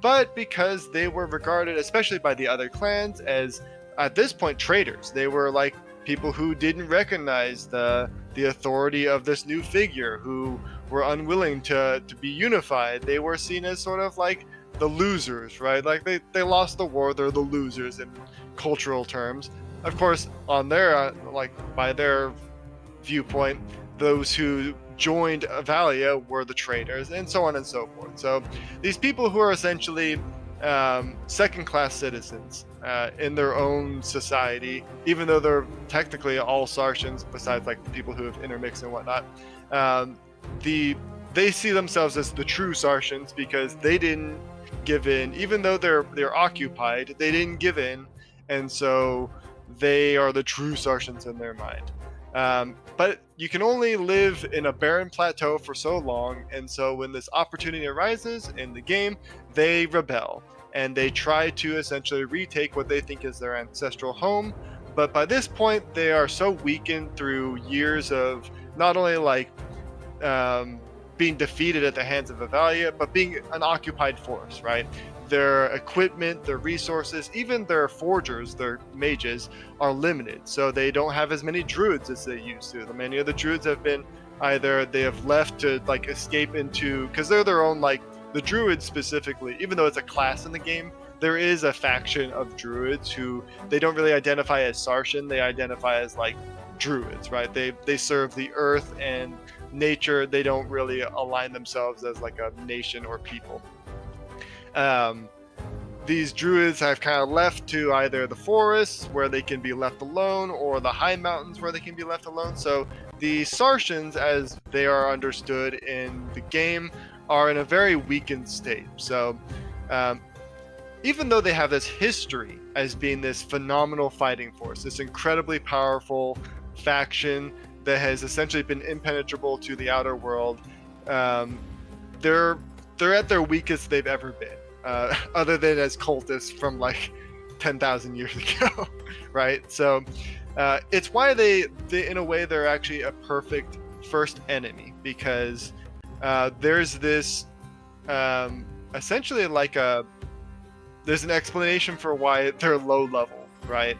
But because they were regarded, especially by the other clans, as at this point traitors, they were like people who didn't recognize the authority of this new figure, who were unwilling to be unified. They were seen as sort of like the losers, right? Like they lost the war, they're the losers in cultural terms. Of course, on their by their viewpoint, those who joined Avalia were the traitors, and so on and so forth. So these people who are essentially second-class citizens in their own society, even though they're technically all Saarcians, besides like the people who have intermixed and whatnot, they see themselves as the true Saarcians because they didn't give in. Even though they're occupied, they didn't give in, and so they are the true Saarcians in their mind. But you can only live in a barren plateau for so long, and so when this opportunity arises in the game, they rebel, and they try to essentially retake what they think is their ancestral home. But by this point, they are so weakened through years of not only being defeated at the hands of Avalia, but being an occupied force, right? Their equipment, their resources, even their forgers, their mages, are limited. So they don't have as many druids as they used to. Many of the druids have been either they have left to escape into, because they're their own, the druids specifically, even though it's a class in the game, there is a faction of druids who they don't really identify as Saarcian. They identify as druids, right? They serve the earth and nature. They don't really align themselves as a nation or people. These druids have kind of left to either the forests where they can be left alone, or the high mountains where they can be left alone. So the Saarcians, as they are understood in the game, are in a very weakened state. So even though they have this history as being this phenomenal fighting force, this incredibly powerful faction that has essentially been impenetrable to the outer world, they're at their weakest they've ever been. Other than as cultists from 10,000 years ago, right? So it's why they in a way they're actually a perfect first enemy, because there's this essentially there's an explanation for why they're low level, right?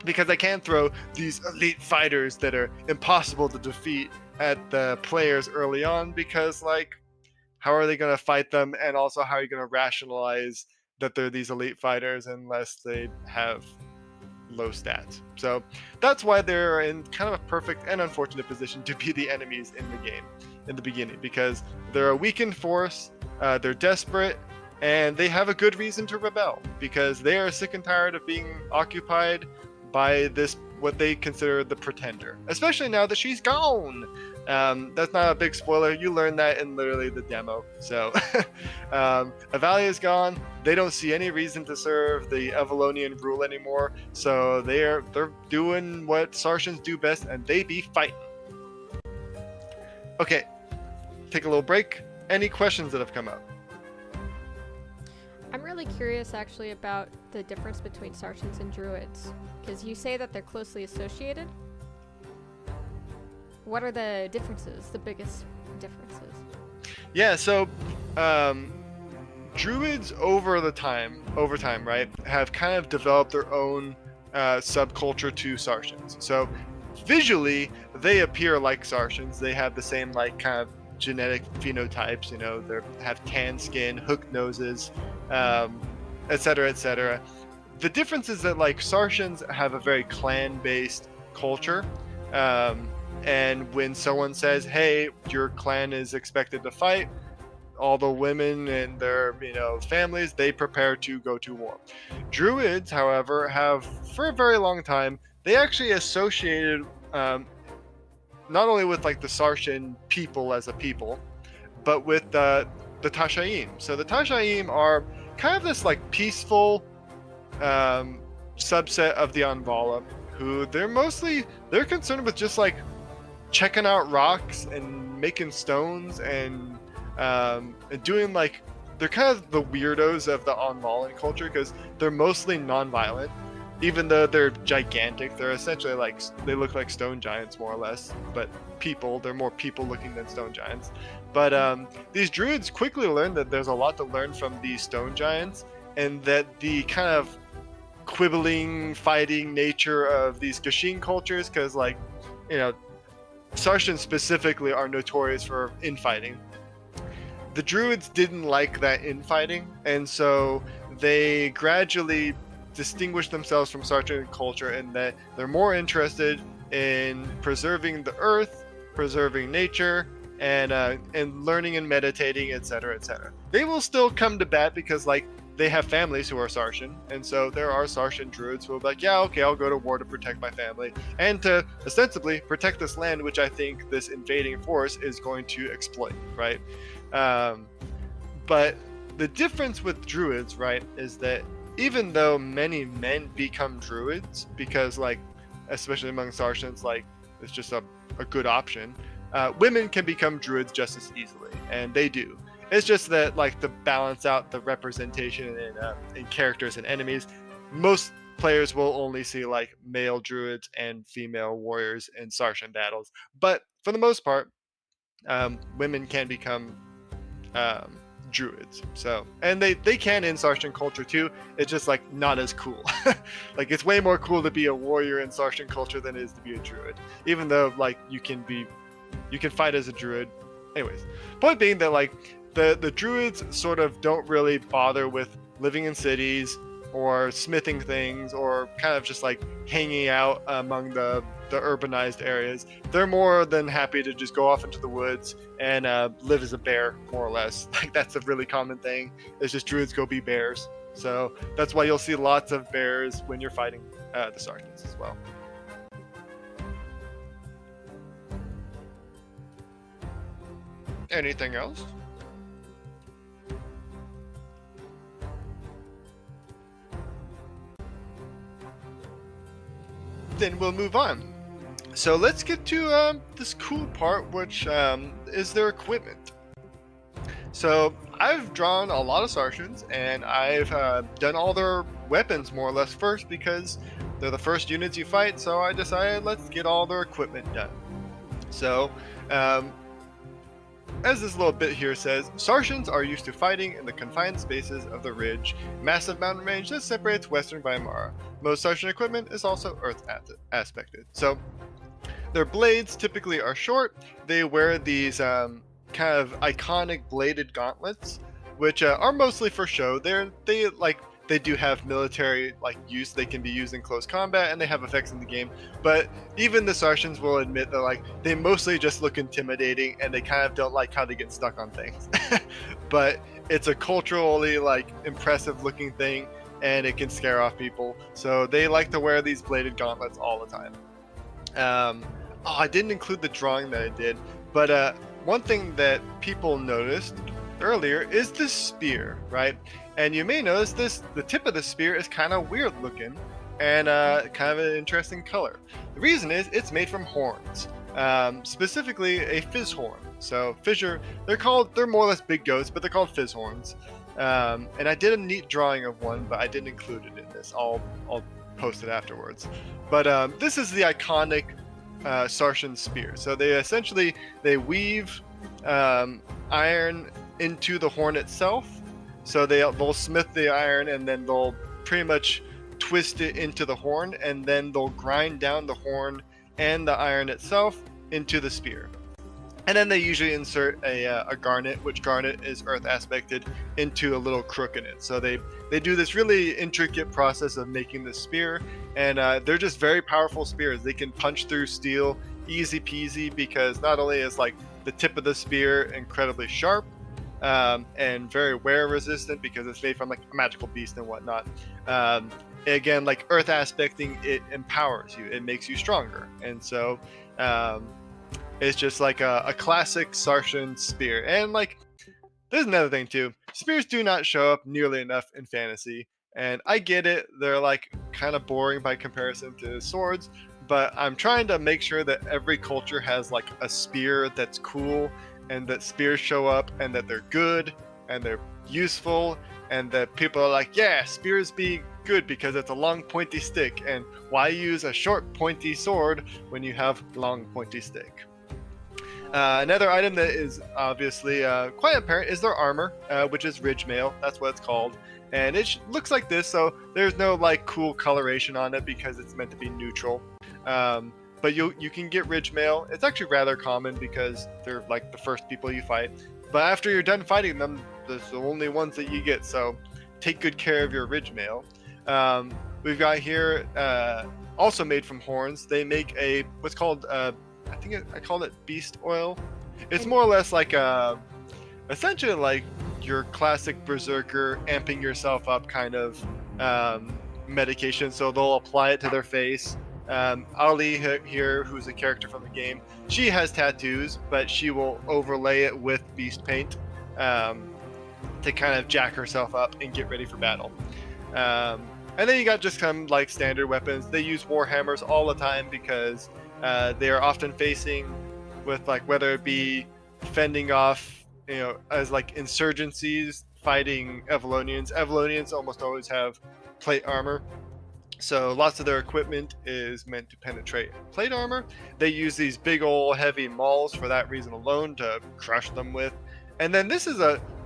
Because I can't throw these elite fighters that are impossible to defeat at the players early on, because how are they going to fight them? And also, how are you going to rationalize that they're these elite fighters unless they have low stats? So that's why they're in kind of a perfect and unfortunate position to be the enemies in the game in the beginning, because they're a weakened force, they're desperate, and they have a good reason to rebel, because they are sick and tired of being occupied by this, what they consider the pretender, especially now that she's gone. That's not a big spoiler. You learn that in literally the demo. So Avalia is gone. They don't see any reason to serve the Avalonian rule anymore. So they're doing what Saarcians do best, and they be fighting. Okay, take a little break. Any questions that have come up? I'm really curious actually about the difference between Saarcians and druids, because you say that they're closely associated. What are the differences, the biggest differences? Yeah, so druids over time, right, have kind of developed their own subculture to Saarcians. So visually, they appear like Saarcians. They have the same kind of genetic phenotypes. They have tan skin, hooked noses, etc., etc. the difference is that like Saarcians have a very clan-based culture, and when someone says, "Hey, your clan is expected to fight," all the women and their families, they prepare to go to war. Druids, however, have for a very long time they actually associated not only with like the Saarcian people as a people, but with the Tashaim. So the Tashaim are kind of this like peaceful subset of the Anvala, who they're concerned with just like checking out rocks and making stones and doing like, they're kind of the weirdos of the Anvalan culture because they're mostly non-violent. Even though they're gigantic, they're essentially like, they look like stone giants more or less, but they're more people looking than stone giants. But these druids quickly learn that there's a lot to learn from these stone giants, and that the kind of quibbling, fighting nature of these Gashin cultures, because like, Saarcians specifically are notorious for infighting. The druids didn't like that infighting, and so they gradually distinguish themselves from Saarcian culture in that they're more interested in preserving the earth, preserving nature, and learning and meditating, etc., etc. They will still come to bat because like they have families who are Saarcian, and so there are Saarcian druids who will be like, yeah, okay, I'll go to war to protect my family and to ostensibly protect this land, which I think this invading force is going to exploit, right? But the difference with druids, right, is that even though many men become druids, because like, especially among Saarcians, like it's just a good option, women can become druids just as easily, and they do. It's just that like to balance out the representation in characters and enemies, most players will only see like male druids and female warriors in Saarcian battles. But for the most part, women can become druids. So, and they can in Saarcian culture too. It's just like not as cool. Like it's way more cool to be a warrior in Saarcian culture than it is to be a druid. Even though like you can fight as a druid. Anyways, point being that like the druids sort of don't really bother with living in cities or smithing things or kind of just like hanging out among the urbanized areas. They're more than happy to just go off into the woods and live as a bear, more or less. Like that's a really common thing. It's just druids go be bears. So that's why you'll see lots of bears when you're fighting the Saarcians as well. Anything else? Then we'll move on. So let's get to this cool part, which is their equipment. So I've drawn a lot of Saarcians, and I've done all their weapons more or less first because they're the first units you fight. So I decided let's get all their equipment done. So as this little bit here says, Saarcians are used to fighting in the confined spaces of the ridge, massive mountain range that separates western Weimar. Most Saarcian equipment is also earth aspected. So their blades typically are short. They wear these kind of iconic bladed gauntlets, which are mostly for show. They do have military like use. They can be used in close combat, and they have effects in the game. But even the Saarcians will admit that like they mostly just look intimidating, and they kind of don't like how they get stuck on things. But it's a culturally like impressive looking thing, and it can scare off people. So they like to wear these bladed gauntlets all the time. I didn't include the drawing that I did, but one thing that people noticed earlier is this spear, right? And you may notice the tip of the spear is kind of weird looking and kind of an interesting color. The reason is it's made from horns, specifically a fizz horn. So fissure, they're more or less big goats, but they're called fizz horns. And I did a neat drawing of one, but I didn't include it in this. I'll post it afterwards. But this is the iconic Saarcian spear. So they weave iron into the horn itself. So they'll smith the iron, and then they'll pretty much twist it into the horn, and then they'll grind down the horn and the iron itself into the spear. And then they usually insert a garnet, which garnet is earth aspected into a little crook in it. So they do this really intricate process of making the spear, and they're just very powerful spears. They can punch through steel easy peasy, because not only is like the tip of the spear incredibly sharp, and very wear resistant because it's made from like a magical beast and whatnot. Again, like earth aspecting, it empowers you, it makes you stronger, and so it's just like a classic Saarcian spear. And like, there's another thing too. Spears do not show up nearly enough in fantasy, and I get it. They're like kind of boring by comparison to swords, but I'm trying to make sure that every culture has like a spear that's cool, and that spears show up, and that they're good, and they're useful, and that people are like, yeah, spears be good because it's a long pointy stick, and why use a short pointy sword when you have long pointy stick? Another item that is obviously quite apparent is their armor, which is ridge mail. That's what it's called, and it looks like this. So there's no like cool coloration on it because it's meant to be neutral. But you can get ridge mail. It's actually rather common because they're like the first people you fight. But after you're done fighting them, there's the only ones that you get. So take good care of your ridge mail. We've got here also made from horns. They make a what's called I call it beast oil. It's more or less like essentially like your classic berserker amping yourself up kind of medication. So they'll apply it to their face. Ali here, who's a character from the game, she has tattoos, but she will overlay it with beast paint to kind of jack herself up and get ready for battle. And then you got just kind of like standard weapons. They use warhammers all the time because they are often facing with like whether it be fending off, as like insurgencies fighting Evolonians. Evolonians almost always have plate armor, so lots of their equipment is meant to penetrate plate armor. They use these big old heavy mauls for that reason alone to crush them with. And then this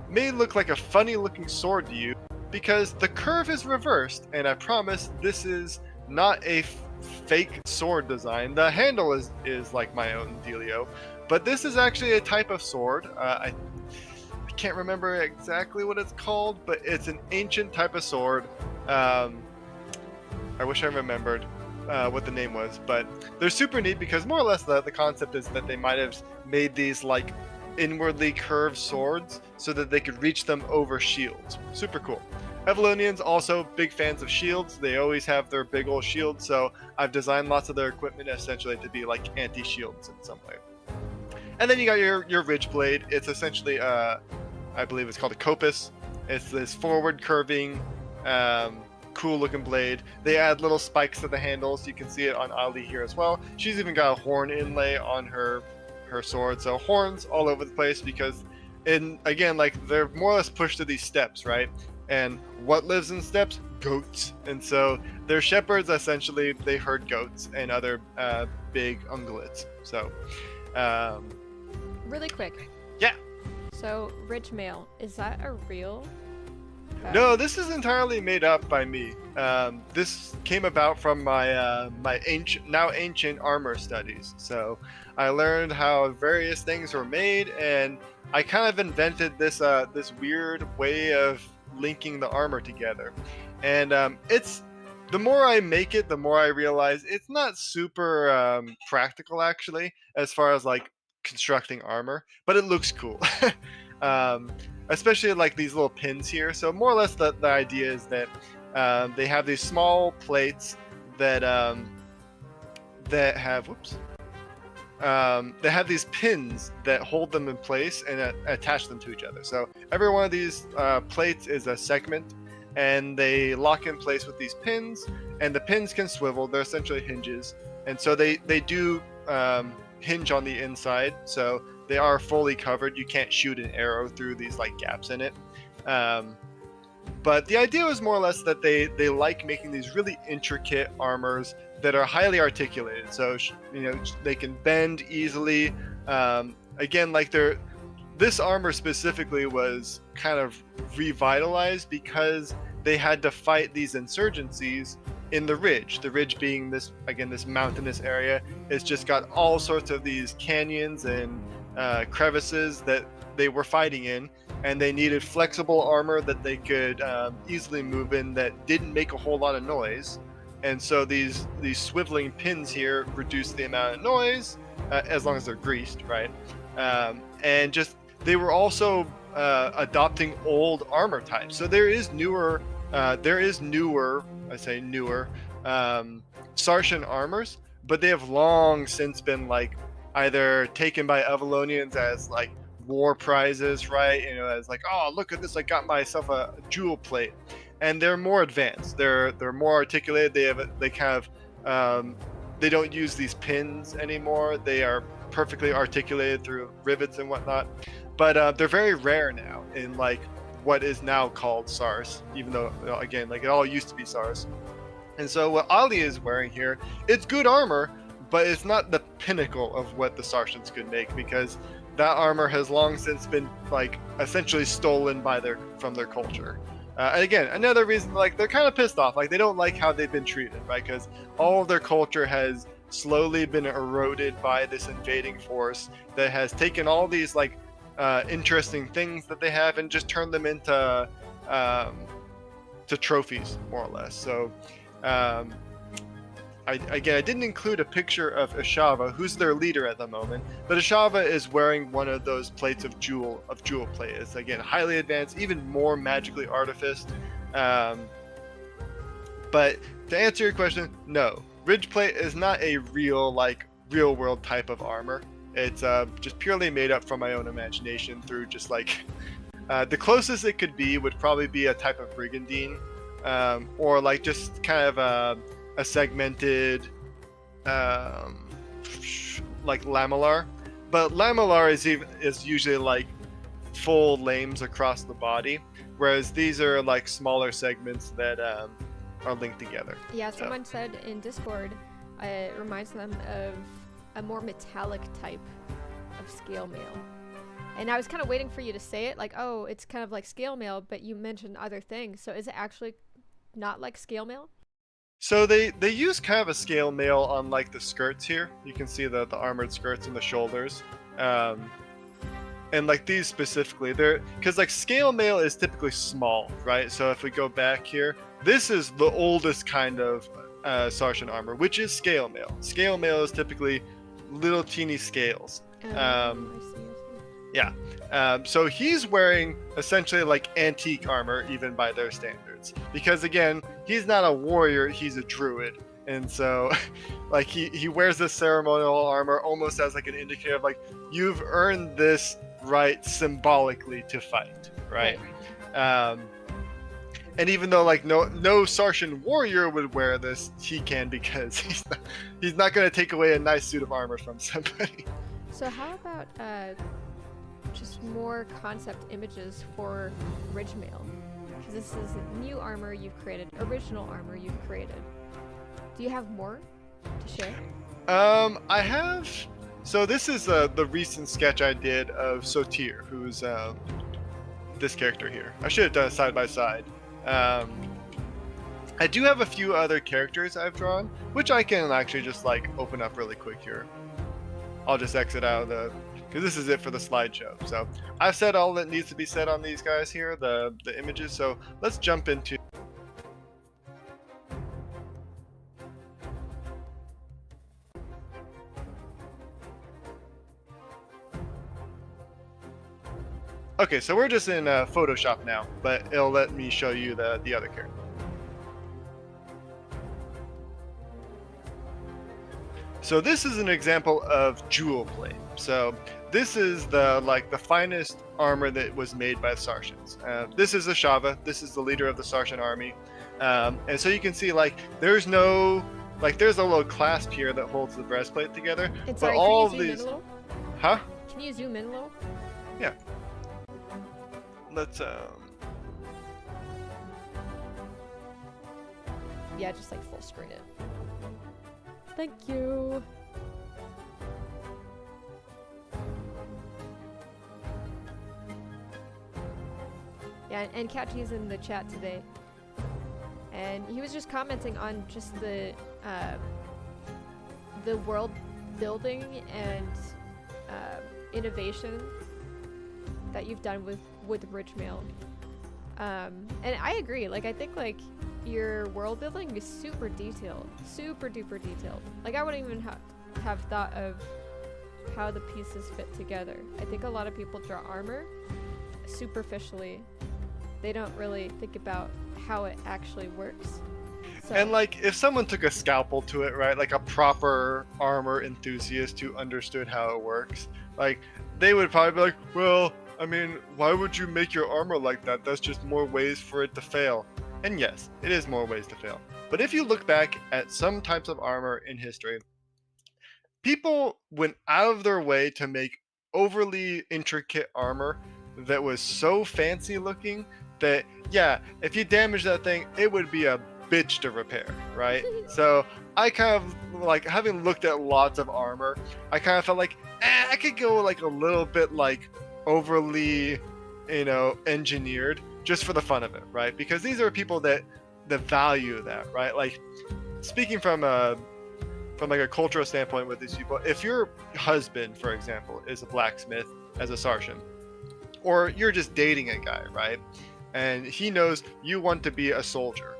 may look like a funny looking sword to you because the curve is reversed, and I promise this is not a fake sword design. The handle is like my own dealio, but this is actually a type of sword. I can't remember exactly what it's called, but it's an ancient type of sword. I wish I remembered what the name was, but they're super neat because more or less the concept is that they might have made these like inwardly curved swords so that they could reach them over shields. Super cool. Evolonians also big fans of shields. They always have their big old shields, so I've designed lots of their equipment essentially to be like anti-shields in some way. And then you got your ridge blade. It's essentially I believe it's called a copus. It's this forward curving cool looking blade. They add little spikes to the handles. You can see it on Ali here as well. She's even got a horn inlay on her sword, so horns all over the place because again, like they're more or less pushed to these steps, right? And what lives in steps? Goats. And so they're shepherds. Essentially, they herd goats and other big ungulates. So, really quick. Yeah. So, ridge mail, is that a real? No, this is entirely made up by me. This came about from my my ancient armor studies. So, I learned how various things were made, and I kind of invented this this weird way of linking the armor together. And it's the more I make it, the more I realize it's not super practical actually as far as like constructing armor, but it looks cool. Especially like these little pins here. So more or less the idea is that they have these small plates that that have they have these pins that hold them in place and attach them to each other. So every one of these plates is a segment, and they lock in place with these pins, and the pins can swivel. They're essentially hinges, and so they do hinge on the inside, so they are fully covered. You can't shoot an arrow through these like gaps in it. But the idea was more or less that they like making these really intricate armors that are highly articulated. So they can bend easily. Again, like this armor specifically was kind of revitalized because they had to fight these insurgencies in the ridge. The ridge being this mountainous area. It's just got all sorts of these canyons and crevices that they were fighting in, and they needed flexible armor that they could easily move in that didn't make a whole lot of noise. And so these swiveling pins here reduce the amount of noise, as long as they're greased, right? And just they were also adopting old armor types. So there is newer, I say newer, Saarcian armors, but they have long since been like either taken by Avalonians as like war prizes, right? You know, as like, oh, look at this, I got myself a jewel plate. And they're more advanced. They're more articulated. They don't use these pins anymore. They are perfectly articulated through rivets and whatnot. But they're very rare now in like what is now called Sars, even though again, like it all used to be Sars. And so what Ali is wearing here, it's good armor, but it's not the pinnacle of what the Saarcians could make, because that armor has long since been like essentially stolen from their culture. And again, another reason, like they're kind of pissed off, like they don't like how they've been treated, right? Because all of their culture has slowly been eroded by this invading force that has taken all these like interesting things that they have and just turned them into trophies, more or less. So I didn't include a picture of Ashava, who's their leader at the moment, but Ashava is wearing one of those plates of jewel plate. It's again highly advanced, even more magically artificed. But to answer your question, no, ridge plate is not a real world type of armor. It's just purely made up from my own imagination through just like the closest it could be would probably be a type of brigandine, or like just kind of a segmented like lamellar, but lamellar is usually like full lames across the body, whereas these are like smaller segments that are linked together. Yeah, someone said in Discord it reminds them of a more metallic type of scale mail. And I was kind of waiting for you to say it, like, oh, it's kind of like scale mail, but you mentioned other things. So is it actually not like scale mail? So they use kind of a scale mail on like the skirts here. You can see the armored skirts and the shoulders. And like these specifically, they're because like scale mail is typically small, right? So if we go back here, this is the oldest kind of Saarcian armor, which is scale mail. Scale mail is typically little teeny scales. I see. Yeah. So he's wearing essentially like antique armor, even by their standards, because again, he's not a warrior, he's a druid. And so like he wears this ceremonial armor almost as like an indicator of like, you've earned this right symbolically to fight, right? And even though like no Saarcian warrior would wear this, he can, because he's not going to take away a nice suit of armor from somebody. So how about just more concept images for ridge mail? Because this is new armor you've created, original armor you've created. Do you have more to share? I have. So this is the recent sketch I did of Sotir, who's this character here. I should have done it side by side. I do have a few other characters I've drawn, which I can actually just like open up really quick here. I'll just exit out of the, because this is it for the slideshow. So I've said all that needs to be said on these guys here, the images. So let's jump into. Okay, so we're just in Photoshop now, but it'll let me show you the other character. So this is an example of jewel plate. So this is the finest armor that was made by the Saarcians. This is Ashava. This is the leader of the Saarcian army. And so you can see like there's no there's a little clasp here that holds the breastplate together. And but sorry, all can you of zoom these, in a little? huh? Can you zoom in a little? Yeah. Let's Yeah, just like full screen it. Thank you. Yeah, and Catchy's in the chat today, and he was just commenting on just the world building and innovation that you've done with Ridgemail. And I agree. Like, I think like your world building is super detailed, super duper detailed. Like, I wouldn't even have thought of how the pieces fit together. I think a lot of people draw armor superficially. They don't really think about how it actually works. So. And like, if someone took a scalpel to it, right, like a proper armor enthusiast who understood how it works, like, they would probably be like, well, I mean, why would you make your armor like that? That's just more ways for it to fail. And yes, it is more ways to fail. But if you look back at some types of armor in history, people went out of their way to make overly intricate armor that was so fancy looking that, yeah, if you damage that thing, it would be a bitch to repair, right? So I kind of, like, having looked at lots of armor, I kind of felt like, I could go like a little bit like overly, you know, engineered just for the fun of it, right? Because these are people that value that, right? Like, speaking from like a cultural standpoint with these people, if your husband, for example, is a blacksmith as a Saarcian, or you're just dating a guy, right? And he knows you want to be a soldier,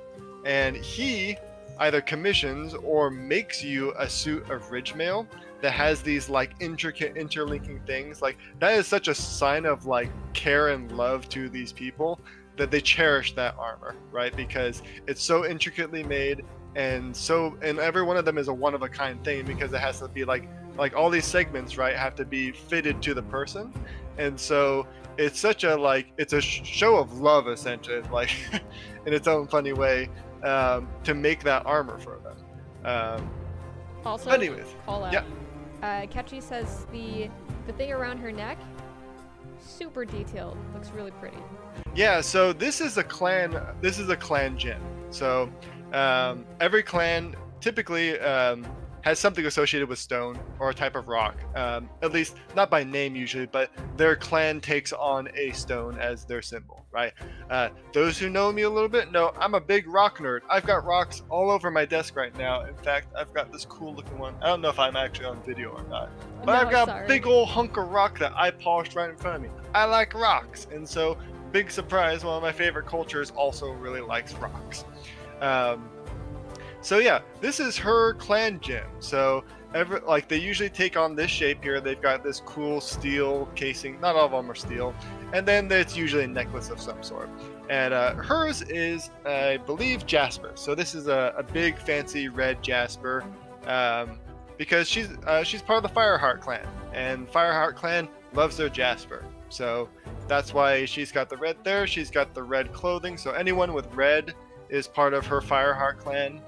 and he either commissions or makes you a suit of Ridgemail that has these like intricate interlinking things, like, that is such a sign of like care and love to these people that they cherish that armor, right? Because it's so intricately made, and every one of them is a one-of-a-kind thing, because it has to be like all these segments, right, have to be fitted to the person. And so it's such a, like, it's a show of love, essentially, like, in its own funny way, to make that armor for them. Also, anyways, call out. Yeah. Ketchy says the thing around her neck, super detailed, looks really pretty. Yeah, so this is a clan gem. So every clan typically has something associated with stone or a type of rock. At least not by name usually, but their clan takes on a stone as their symbol, right? Those who know me a little bit know I'm a big rock nerd. I've got rocks all over my desk right now. In fact, I've got this cool looking one. I don't know if I'm actually on video or not, but No, I've got sorry. a big old hunk of rock that I polished right in front of me. I like rocks, and so, big surprise, one of my favorite cultures also really likes rocks. So yeah, this is her clan gem. So they usually take on this shape here. They've got this cool steel casing. Not all of them are steel. And then it's usually a necklace of some sort. And hers is, I believe, jasper. So this is a big fancy red jasper, because she's part of the Fireheart clan, and Fireheart clan loves their jasper. So that's why she's got the red there. She's got the red clothing. So anyone with red is part of her Fireheart clan.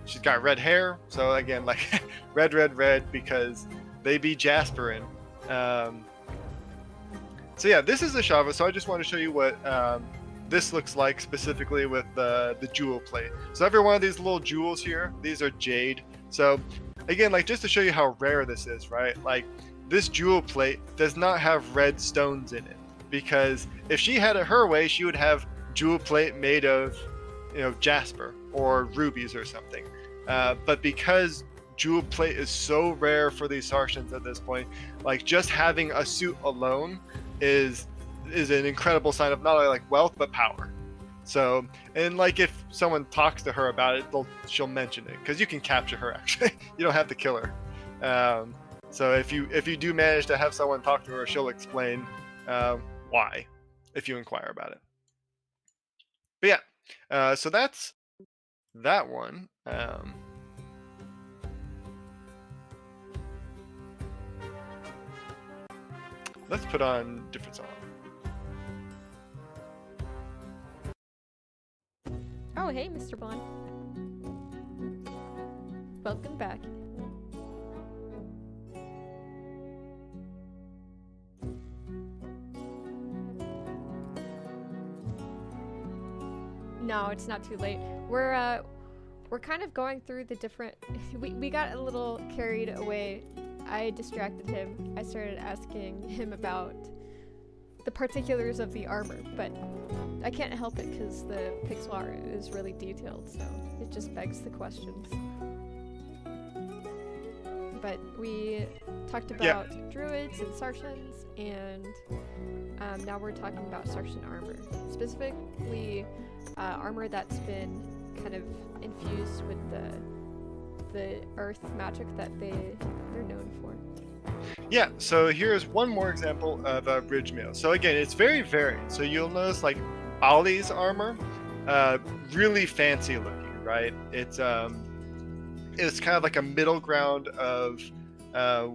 She's got red hair, so again, like, red, because they be Jasperin. So yeah, this is a Shava, so I just want to show you what this looks like specifically with the jewel plate. So every one of these little jewels here, these are jade. So again, like, just to show you how rare this is, right? Like, this jewel plate does not have red stones in it, because if she had it her way, she would have jewel plate made of, you know, jasper or rubies or something. But because jewel plate is so rare for these Saarcians at this point, like, just having a suit alone is an incredible sign of not only like wealth but power. So, and like, if someone talks to her about it, she'll mention it, because you can capture her actually. You don't have to kill her. So if you do manage to have someone talk to her, she'll explain why, if you inquire about it. But yeah, so that's that one. Let's put on a different song. Oh, hey, Mr. Blonde. Welcome back. No, it's not too late. We're kind of going through the different. We got a little carried away. I distracted him. I started asking him about the particulars of the armor, but I can't help it because the pixel art is really detailed, so it just begs the questions. but we talked Yeah, about druids and Saarcians, and now we're talking about Saarcian armor, specifically armor that's been kind of infused with the earth magic that they're known for. yeah. So here's one more example of bridge mail. So again, it's very varied. So you'll notice like Ollie's armor, really fancy looking, right? It's kind of like a middle ground of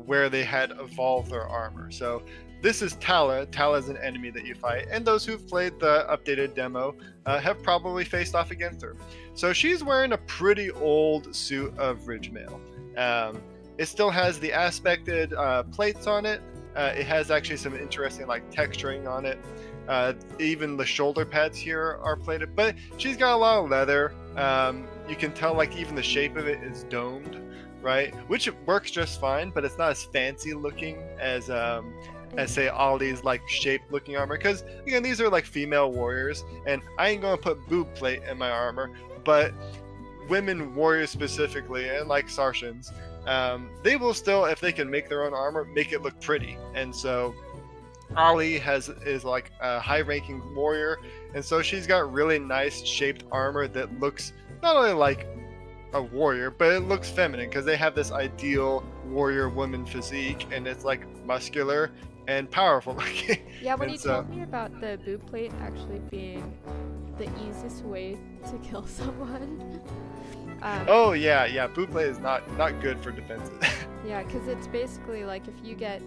where they had evolved their armor. So this is Tala. Tala is an enemy that you fight, and those who've played the updated demo have probably faced off against her. So she's wearing a pretty old suit of ridge mail. It still has the aspected plates on it. It has actually some interesting like texturing on it. Even the shoulder pads here are plated, but she's got a lot of leather. You can tell like even the shape of it is domed, right? Which works just fine, but it's not as fancy looking as say Ollie's like shaped looking armor. Because again, these are like female warriors, and I ain't gonna put boob plate in my armor, but women warriors specifically, and like Saarcians, they will still, if they can make their own armor, make it look pretty. And so Ollie is like a high-ranking warrior, and so she's got really nice shaped armor that looks not only like a warrior, but it looks feminine because they have this ideal warrior woman physique, and it's like muscular and powerful looking. Yeah, when And you so, told me about the boob plate actually being the easiest way to kill someone. oh yeah, boot plate is not good for defenses. Yeah, because it's basically like if you get,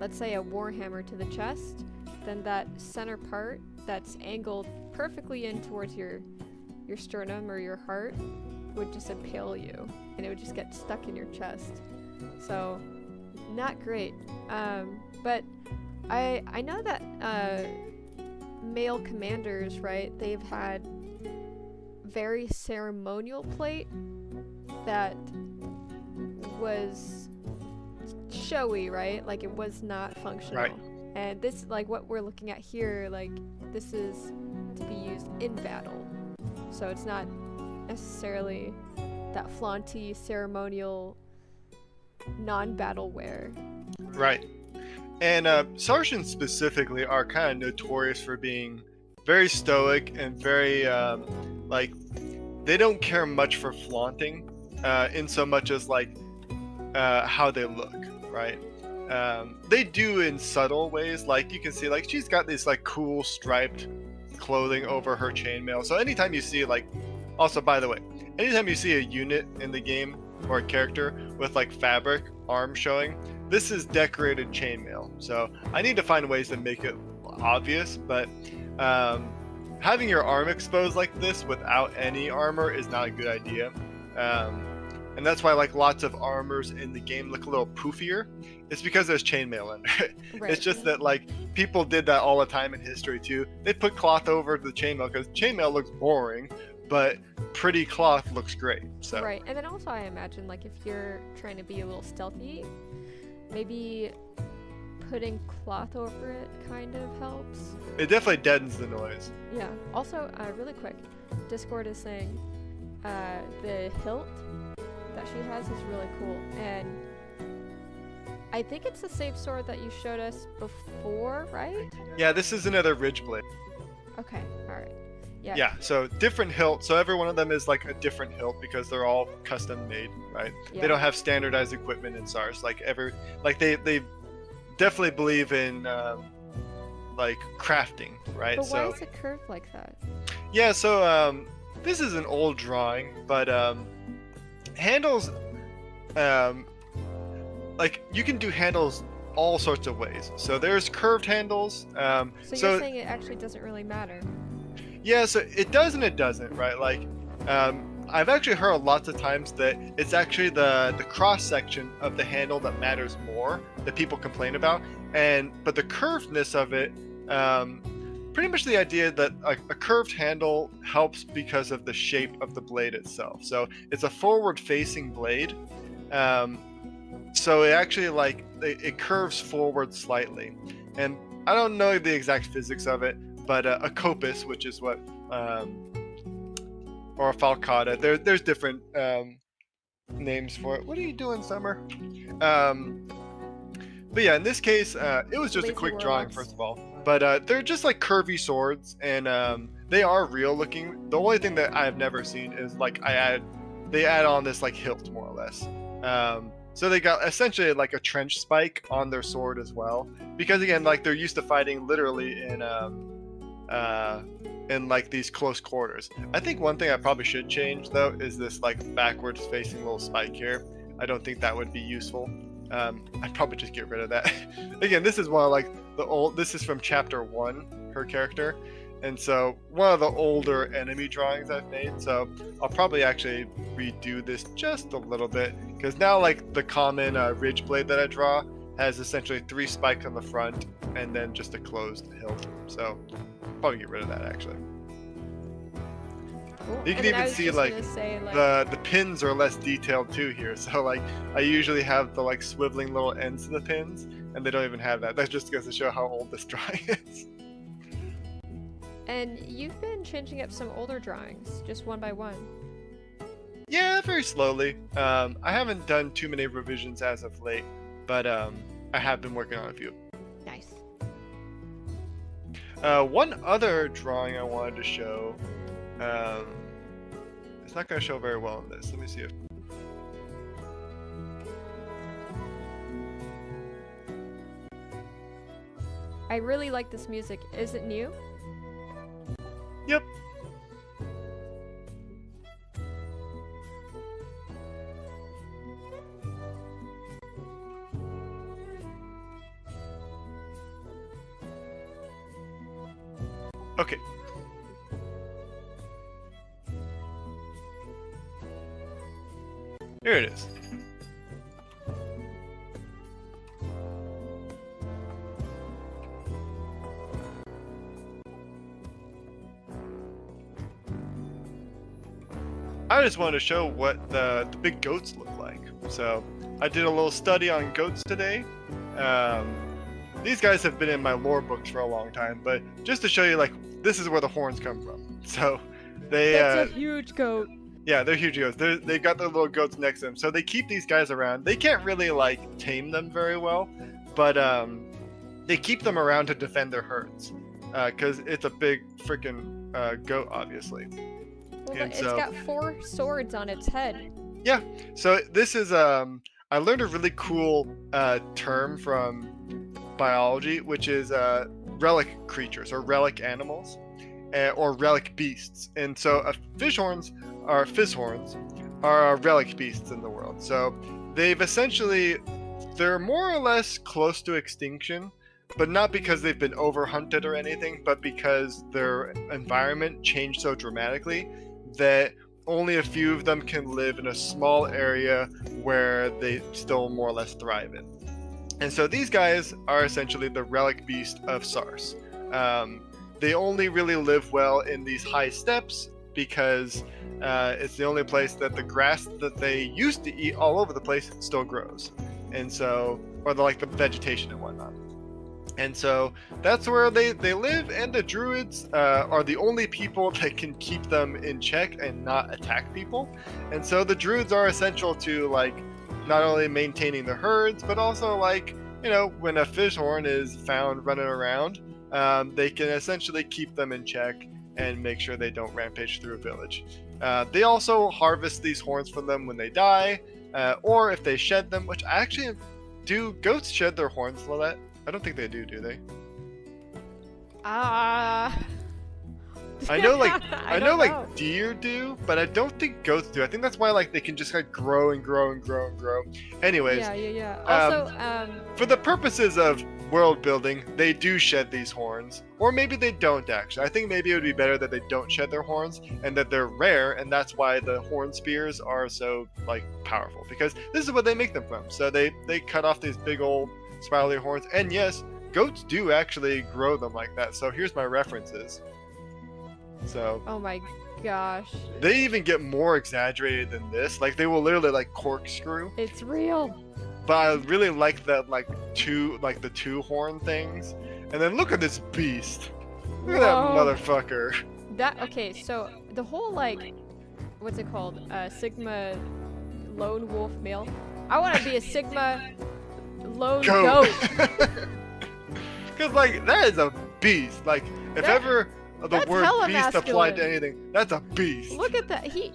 let's say, a warhammer to the chest, then that center part that's angled perfectly in towards your sternum or your heart would just impale you, and it would just get stuck in your chest. So, not great. But I know that male commanders, right? They've had very ceremonial plate that was showy, right? Like it was not functional. Right. And this, like what we're looking at here, like this is to be used in battle. So it's not necessarily that flaunty ceremonial non-battle wear. Right. And Saarcians specifically are kind of notorious for being very stoic and very like they don't care much for flaunting in so much as like how they look, right? They do in subtle ways, like you can see like she's got this like cool striped clothing over her chainmail. So anytime you see like, also by the way, anytime you see a unit in the game or a character with like fabric arm showing, this is decorated chainmail. So I need to find ways to make it obvious, but having your arm exposed like this without any armor is not a good idea. And that's why like lots of armors in the game look a little poofier. It's because there's chainmail under it. Right. It's just that like people did that all the time in history too. They put cloth over the chainmail because chainmail looks boring, but pretty cloth looks great. So Right, and then also I imagine like if you're trying to be a little stealthy, maybe putting cloth over it kind of helps. it definitely deadens the noise. Yeah. Also, really quick, Discord is saying the hilt that she has is really cool, and I think it's the same sword that you showed us before, right? Yeah, this is another ridge blade. Okay, all right. Yeah. Yeah, so different hilt. So every one of them is like a different hilt because they're all custom made, right? Yeah. They don't have standardized equipment in SARS. Like they definitely believe in like crafting, right? But so why is it curved like that? yeah, so this is an old drawing, but handles, like you can do handles all sorts of ways. So there's curved handles. So you're saying it actually doesn't really matter? Yeah, so it does and it doesn't, right? Like, I've actually heard lots of times that it's actually the cross section of the handle that matters more that people complain about, but the curvedness of it, pretty much the idea that a curved handle helps because of the shape of the blade itself. So it's a forward-facing blade, so it actually like it curves forward slightly, and I don't know the exact physics of it. But a copus, which is what, or a falcata, there's different names for it. What are you doing, Summer? But yeah, in this case, it was just a Lazy quick drawing, warlocks. first of all. But they're just like curvy swords, and they are real looking. The only thing that I've never seen is like they add on this like hilt, more or less. So they got essentially like a trench spike on their sword as well, because again, like they're used to fighting literally in like these close quarters. I think one thing I probably should change though is this like backwards facing little spike here. I don't think that would be useful. I'd probably just get rid of that. Again, this is one of like this is from chapter 1, her character, and so one of the older enemy drawings I've made. So I'll probably actually redo this just a little bit, because now like the common ridge blade that I draw has essentially 3 spikes on the front and then just a closed hilt. So probably get rid of that actually. Cool. You can even see like the pins are less detailed too here. So like I usually have the like swiveling little ends to the pins, and they don't even have that. That just goes to show how old this drawing is. And you've been changing up some older drawings, just one by one. Yeah, very slowly. I haven't done too many revisions as of late, but I have been working on a few. Nice. One other drawing I wanted to show. It's not going to show very well in this. Let me see if. I really like this music. Is it new? Yep. Okay. Here it is. I just wanted to show what the big goats look like. So I did a little study on goats today. These guys have been in my lore books for a long time, but just to show you, like, this is where the horns come from. So they That's a huge goat. yeah, they're huge goats. They've got their little goats next to them, so they keep these guys around. They can't really like tame them very well, but they keep them around to defend their herds, because it's a big freaking goat, obviously. Well, And it's so- got 4 swords on its head. Yeah. So this is I learned a really cool term from biology, which is relic creatures or relic animals, or relic beasts. And so fishhorns are relic beasts in the world. So they've essentially, they're more or less close to extinction, but not because they've been overhunted or anything, but because their environment changed so dramatically that only a few of them can live in a small area where they still more or less thrive in. And so these guys are essentially the relic beast of Sars. They only really live well in these high steppes because it's the only place that the grass that they used to eat all over the place still grows. And so, or the vegetation and whatnot. And so that's where they live, and the druids are the only people that can keep them in check and not attack people. And so the druids are essential to not only maintaining the herds, but also when a fishhorn is found running around, they can essentially keep them in check and make sure they don't rampage through a village. They also harvest these horns from them when they die, or if they shed them, which actually, do goats shed their horns, Lilette? I don't think they do they? I I know know. deer do, but I don't think goats do. I think that's why they can just grow and grow and grow and grow. Anyways, Yeah. Also, for the purposes of world building, they do shed these horns, or maybe they don't actually. I think maybe it would be better that they don't shed their horns and that they're rare, and that's why the horn spears are so powerful, because this is what they make them from. So they cut off these big old spirally horns, and yes, goats do actually grow them like that. So here's my references. So oh my gosh. they even get more exaggerated than this. They will literally corkscrew. It's real. But I really like that the two horn things. And then look at this beast. Look at that Whoa. motherfucker. Okay, so the whole what's it called? Sigma lone wolf male. I want to be a Sigma lone goat. Because, like, that is a beast. Like, if ever the that's word hella beast applied masculine. to anything, that's a beast. Look at that. He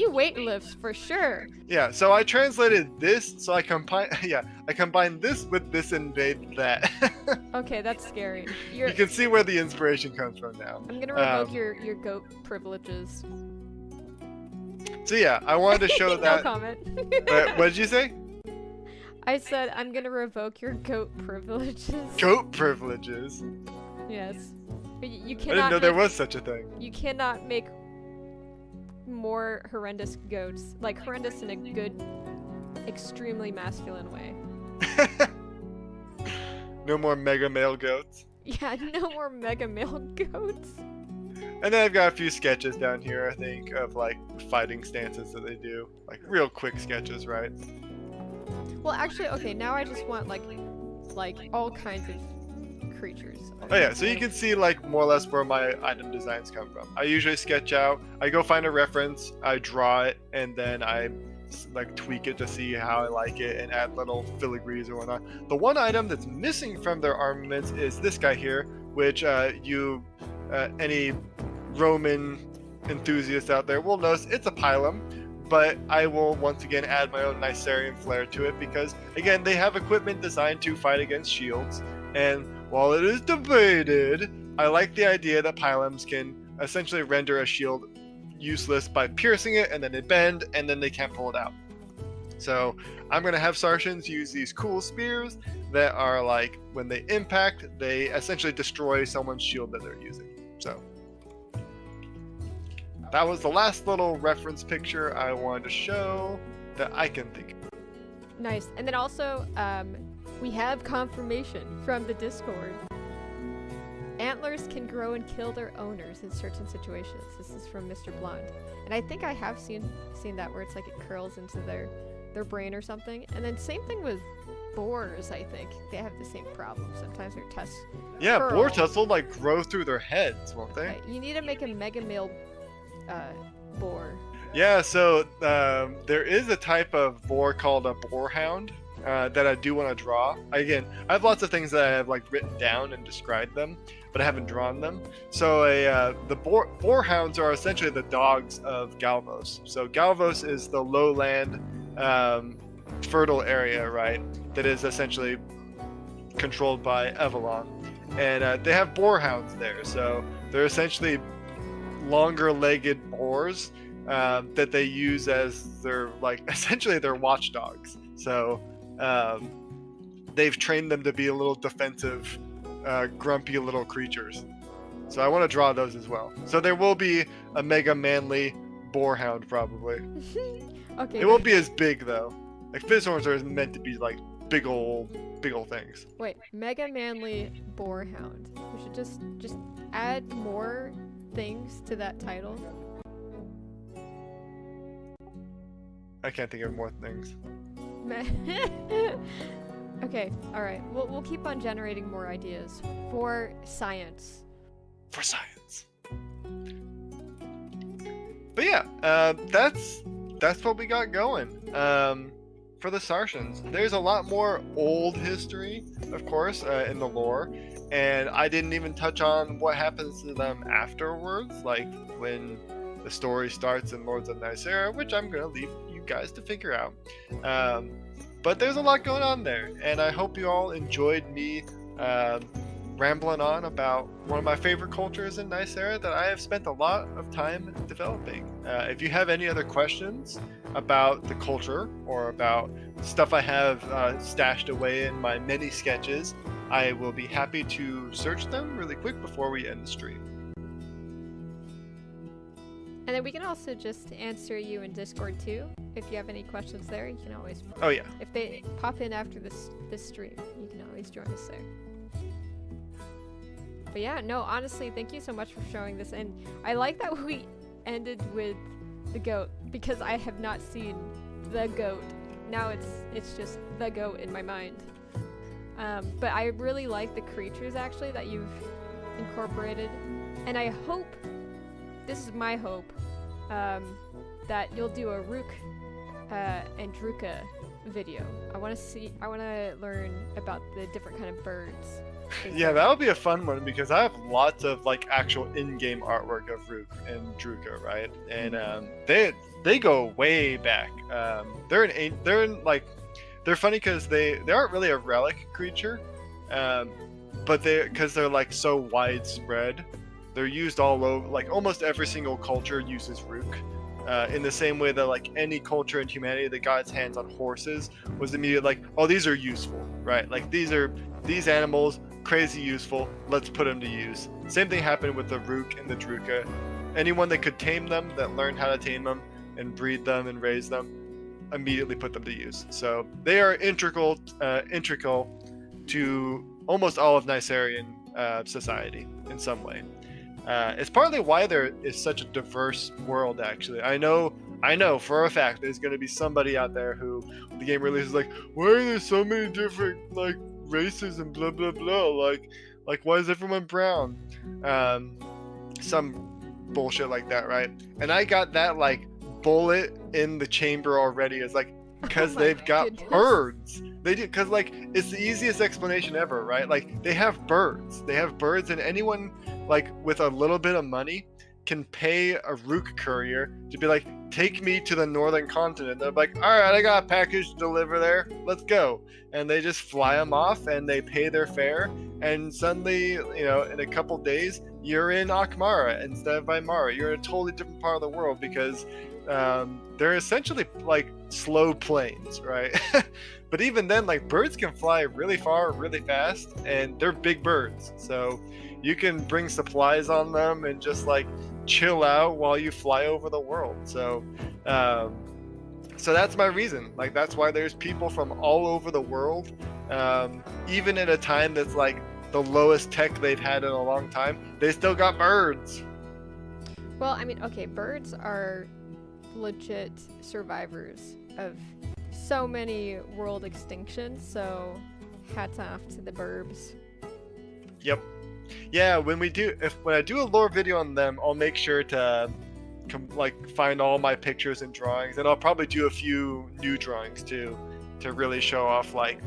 weightlifts for sure. Yeah, so I translated this, so I combine this with this and made that. Okay, that's scary. You can see where the inspiration comes from now. I'm gonna revoke your goat privileges. So yeah, I wanted to show No that. comment. What did you say? I said I'm gonna revoke your goat privileges. Goat privileges. Yes. You I cannot. didn't know there was such a thing. You cannot make more horrendous goats. Like horrendous in a good, extremely masculine way. No more mega male goats. Yeah, no more mega male goats. And then I've got a few sketches down here, I think, of like fighting stances that they do. Like real quick sketches, right? Well, actually, okay, now I just want like all kinds of creatures. Oh yeah, so you can see like more or less where my item designs come from. I usually sketch out, I go find a reference, I draw it, and then I like tweak it to see how I like it and add little filigrees or whatnot. The one item that's missing from their armaments is this guy here, which any Roman enthusiasts out there will notice it's a pilum, but I will once again add my own Nyserian flair to it because, again, they have equipment designed to fight against shields, and while it is debated, I like the idea that pilums can essentially render a shield useless by piercing it, and then they bend, and then they can't pull it out. So I'm going to have Saarcians use these cool spears that are like, when they impact, they essentially destroy someone's shield that they're using. So that was the last little reference picture I wanted to show that I can think of. Nice. And then also, we have confirmation from the Discord. Antlers can grow and kill their owners in certain situations. This is from Mr. Blonde. And I think I have seen that where it's like it curls into their brain or something. And then same thing with boars, I think. They have the same problem. Sometimes their tusks curl. Boar tusks will like grow through their heads, won't they? Okay, you need to make a mega male boar. Yeah, so there is a type of boar called a boarhound that I do want to draw. Again, I have lots of things that I have like written down and described them, but I haven't drawn them. So the boarhounds are essentially the dogs of Galvos. So Galvos is the lowland fertile area, right? That is essentially controlled by Evelon. And they have boarhounds there. So they're essentially longer-legged boars that they use as their essentially their watchdogs. So they've trained them to be a little defensive, grumpy little creatures. So I want to draw those as well. So there will be a mega manly boarhound probably. Okay. It won't be as big though. Like Fizzhorns are meant to be like big old things. Wait, mega manly boarhound. We should just add more things to that title. I can't think of more things. Okay, all right. We'll keep on generating more ideas for science. For science. But yeah, that's what we got going. For the Saarcians, there's a lot more old history, of course, in the lore, and I didn't even touch on what happens to them afterwards, like when the story starts in Lords of Nysera, which I'm gonna leave you guys to figure out. But there's a lot going on there, and I hope you all enjoyed me rambling on about one of my favorite cultures in Nysera that I have spent a lot of time developing. If you have any other questions about the culture or about stuff I have stashed away in my many sketches, I will be happy to search them really quick before we end the stream. And then we can also just answer you in Discord too. If you have any questions there, you can always. Oh yeah. If they pop in after this stream, you can always join us there. But yeah, no, honestly, thank you so much for showing this. And I like that we ended with the goat because I have not seen the goat. Now it's just the goat in my mind. But I really like the creatures actually that you've incorporated. And I hope, this is my hope, that you'll do a Rook Andruka video. I want to learn about the different kind of birds. Yeah, that'll be a fun one because I have lots of like actual in-game artwork of Rook and Druka, right? And they go way back. They're funny because they aren't really a relic creature, but because they're like so widespread, they're used all over. Like almost every single culture uses Rook. In the same way that like any culture in humanity that got its hands on horses was immediately like, oh, these are useful, right? Like these animals, crazy useful, let's put them to use. Same thing happened with the Rook and the Druka. Anyone that could tame them, that learned how to tame them and breed them and raise them, immediately put them to use. So they are integral to almost all of Nyserian society in some way. It's partly why there is such a diverse world, actually. I know for a fact there's going to be somebody out there who the game releases like, why are there so many different like races and blah blah blah, like why is everyone brown? Some bullshit like that, right? And I got that like bullet in the chamber already. It's like, because they've got birds. They do, because like it's the easiest explanation ever, right? Like they have birds, and anyone like with a little bit of money can pay a Rook courier to be like, take me to the northern continent. They're like, all right, I got a package to deliver there, let's go. And they just fly them off and they pay their fare, and suddenly, in a couple days you're in Akmara instead of Weimara. You're in a totally different part of the world because they're essentially like slow planes, right? But even then, like birds can fly really far really fast, and they're big birds, so you can bring supplies on them and just like chill out while you fly over the world. So that's my reason. Like that's why there's people from all over the world, even in a time that's like the lowest tech they've had in a long time, they still got birds. Well, I mean, okay, birds are legit survivors of so many world extinctions, so hats off to the burbs. Yep. Yeah, when I do a lore video on them, I'll make sure to find all my pictures and drawings, and I'll probably do a few new drawings too to really show off, like,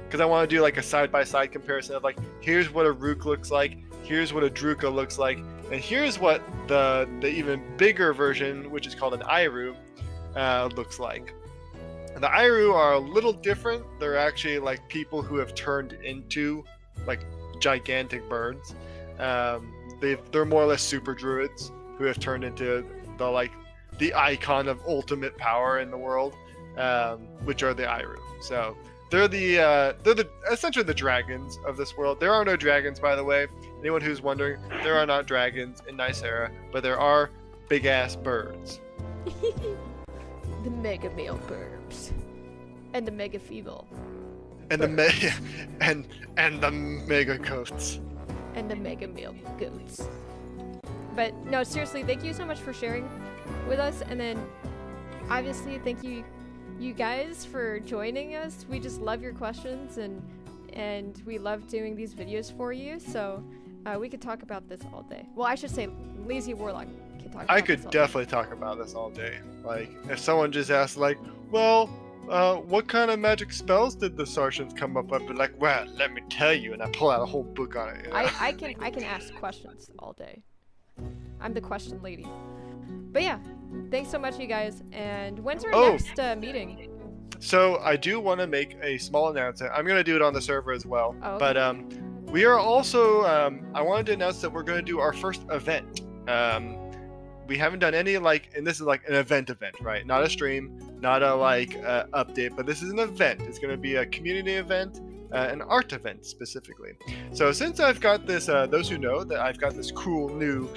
because I want to do like a side-by-side comparison of like, here's what a Rook looks like, here's what a Druka looks like, and here's what the even bigger version, which is called an Iru, looks like. The Iru are a little different. They're actually like people who have turned into like gigantic birds. They're more or less super druids who have turned into the icon of ultimate power in the world, which are the Iru. So they're essentially the dragons of this world. There are no dragons, by the way. Anyone who's wondering, there are not dragons in Nysera, but there are big ass birds. The mega male burbs. And the mega feeble. And the mega goats. And the mega male goats. But no, seriously, thank you so much for sharing with us, and then obviously thank you guys for joining us. We just love your questions, and we love doing these videos for you, so we could talk about this all day. Well, I should say Lazy Warlock can talk about I could this all definitely talk about this all day. Like, if someone just asked, like, well, what kind of magic spells did the Saarcians come up with? But like, well, let me tell you, and I pull out a whole book on it. I can ask questions all day. I'm the question lady. But yeah, thanks so much, you guys. And when's our next meeting? So I do want to make a small announcement. I'm going to do it on the server as well. Oh, okay. But we are also, I wanted to announce that we're going to do our first event. We haven't done any, and this is like an event, right? Not a stream, not a update, but this is an event. It's going to be a community event, an art event specifically. So since I've got this, those who know that I've got this cool new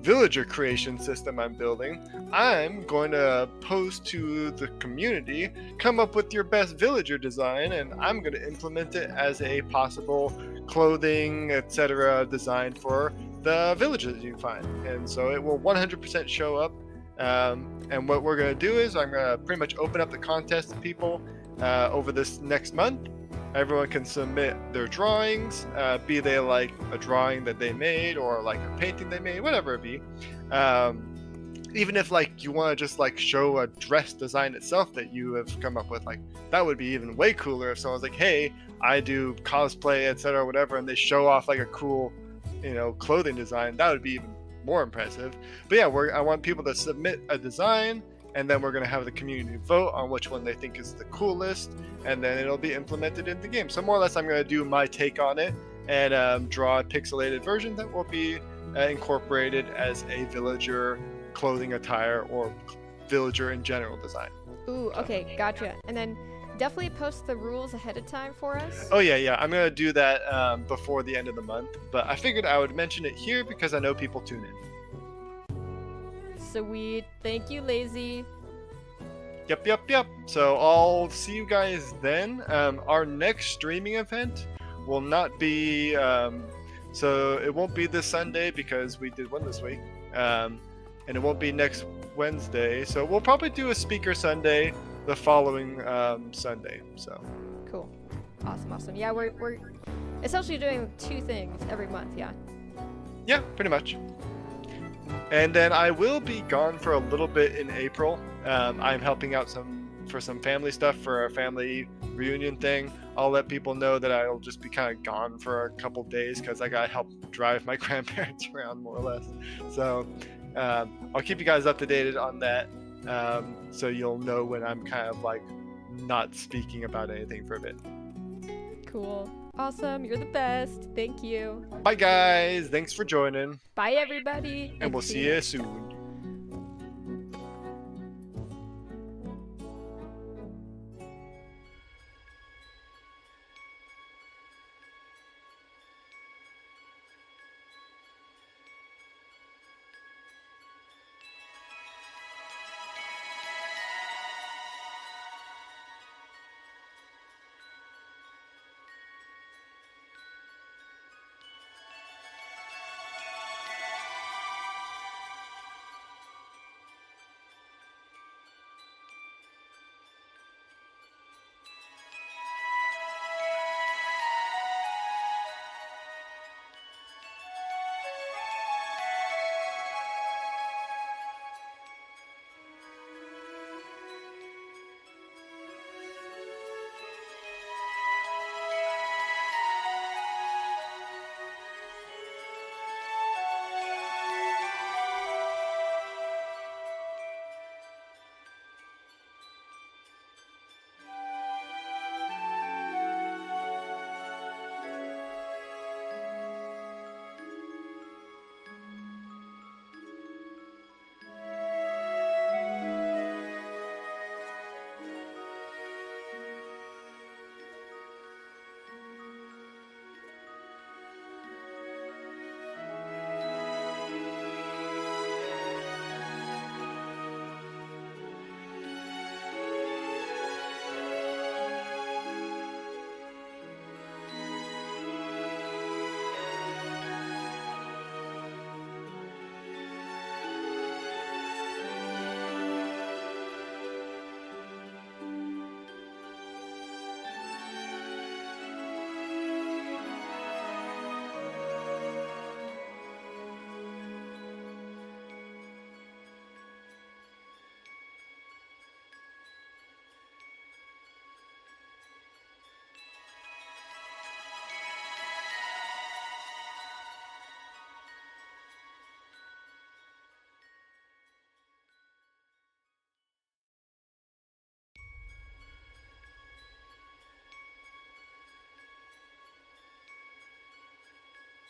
villager creation system I'm building, I'm going to post to the community, come up with your best villager design, and I'm going to implement it as a possible clothing, etc. design for the villages you find. And so it will 100% show up. And what we're going to do is I'm going to pretty much open up the contest to people over this next month. Everyone can submit their drawings, be they like a drawing that they made or like a painting they made, whatever it be. even if like you want to just like show a dress design itself that you have come up with, like that would be even way cooler if someone's like, hey, I do cosplay, etc., whatever, and they show off like a cool, clothing design. That would be even more impressive. But yeah, I want people to submit a design, and then we're going to have the community vote on which one they think is the coolest, and then it'll be implemented in the game. So more or less, I'm going to do my take on it and draw a pixelated version that will be incorporated as a villager clothing attire or villager in general design. Ooh, okay, gotcha. And then definitely post the rules ahead of time for us. Oh yeah, I'm gonna do that before the end of the month, but I figured I would mention it here because I know people tune in. Sweet. Thank you, Lazy. Yep. So I'll see you guys then. Our next streaming event will not be so it won't be this Sunday because we did one this week, and it won't be next Wednesday. So we'll probably do a speaker Sunday the following Sunday. So cool. Awesome. Yeah, we're essentially doing 2 things every month. Yeah, pretty much. And then I will be gone for a little bit in April. I'm helping out for some family stuff for our family reunion thing. I'll let people know that I'll just be kind of gone for a couple days because I gotta help drive my grandparents around more or less. So I'll keep you guys up to date on that, so you'll know when I'm kind of like not speaking about anything for a bit. Cool. Awesome. You're the best. Thank you. Bye guys. Thanks for joining. Bye everybody. And we'll see you soon.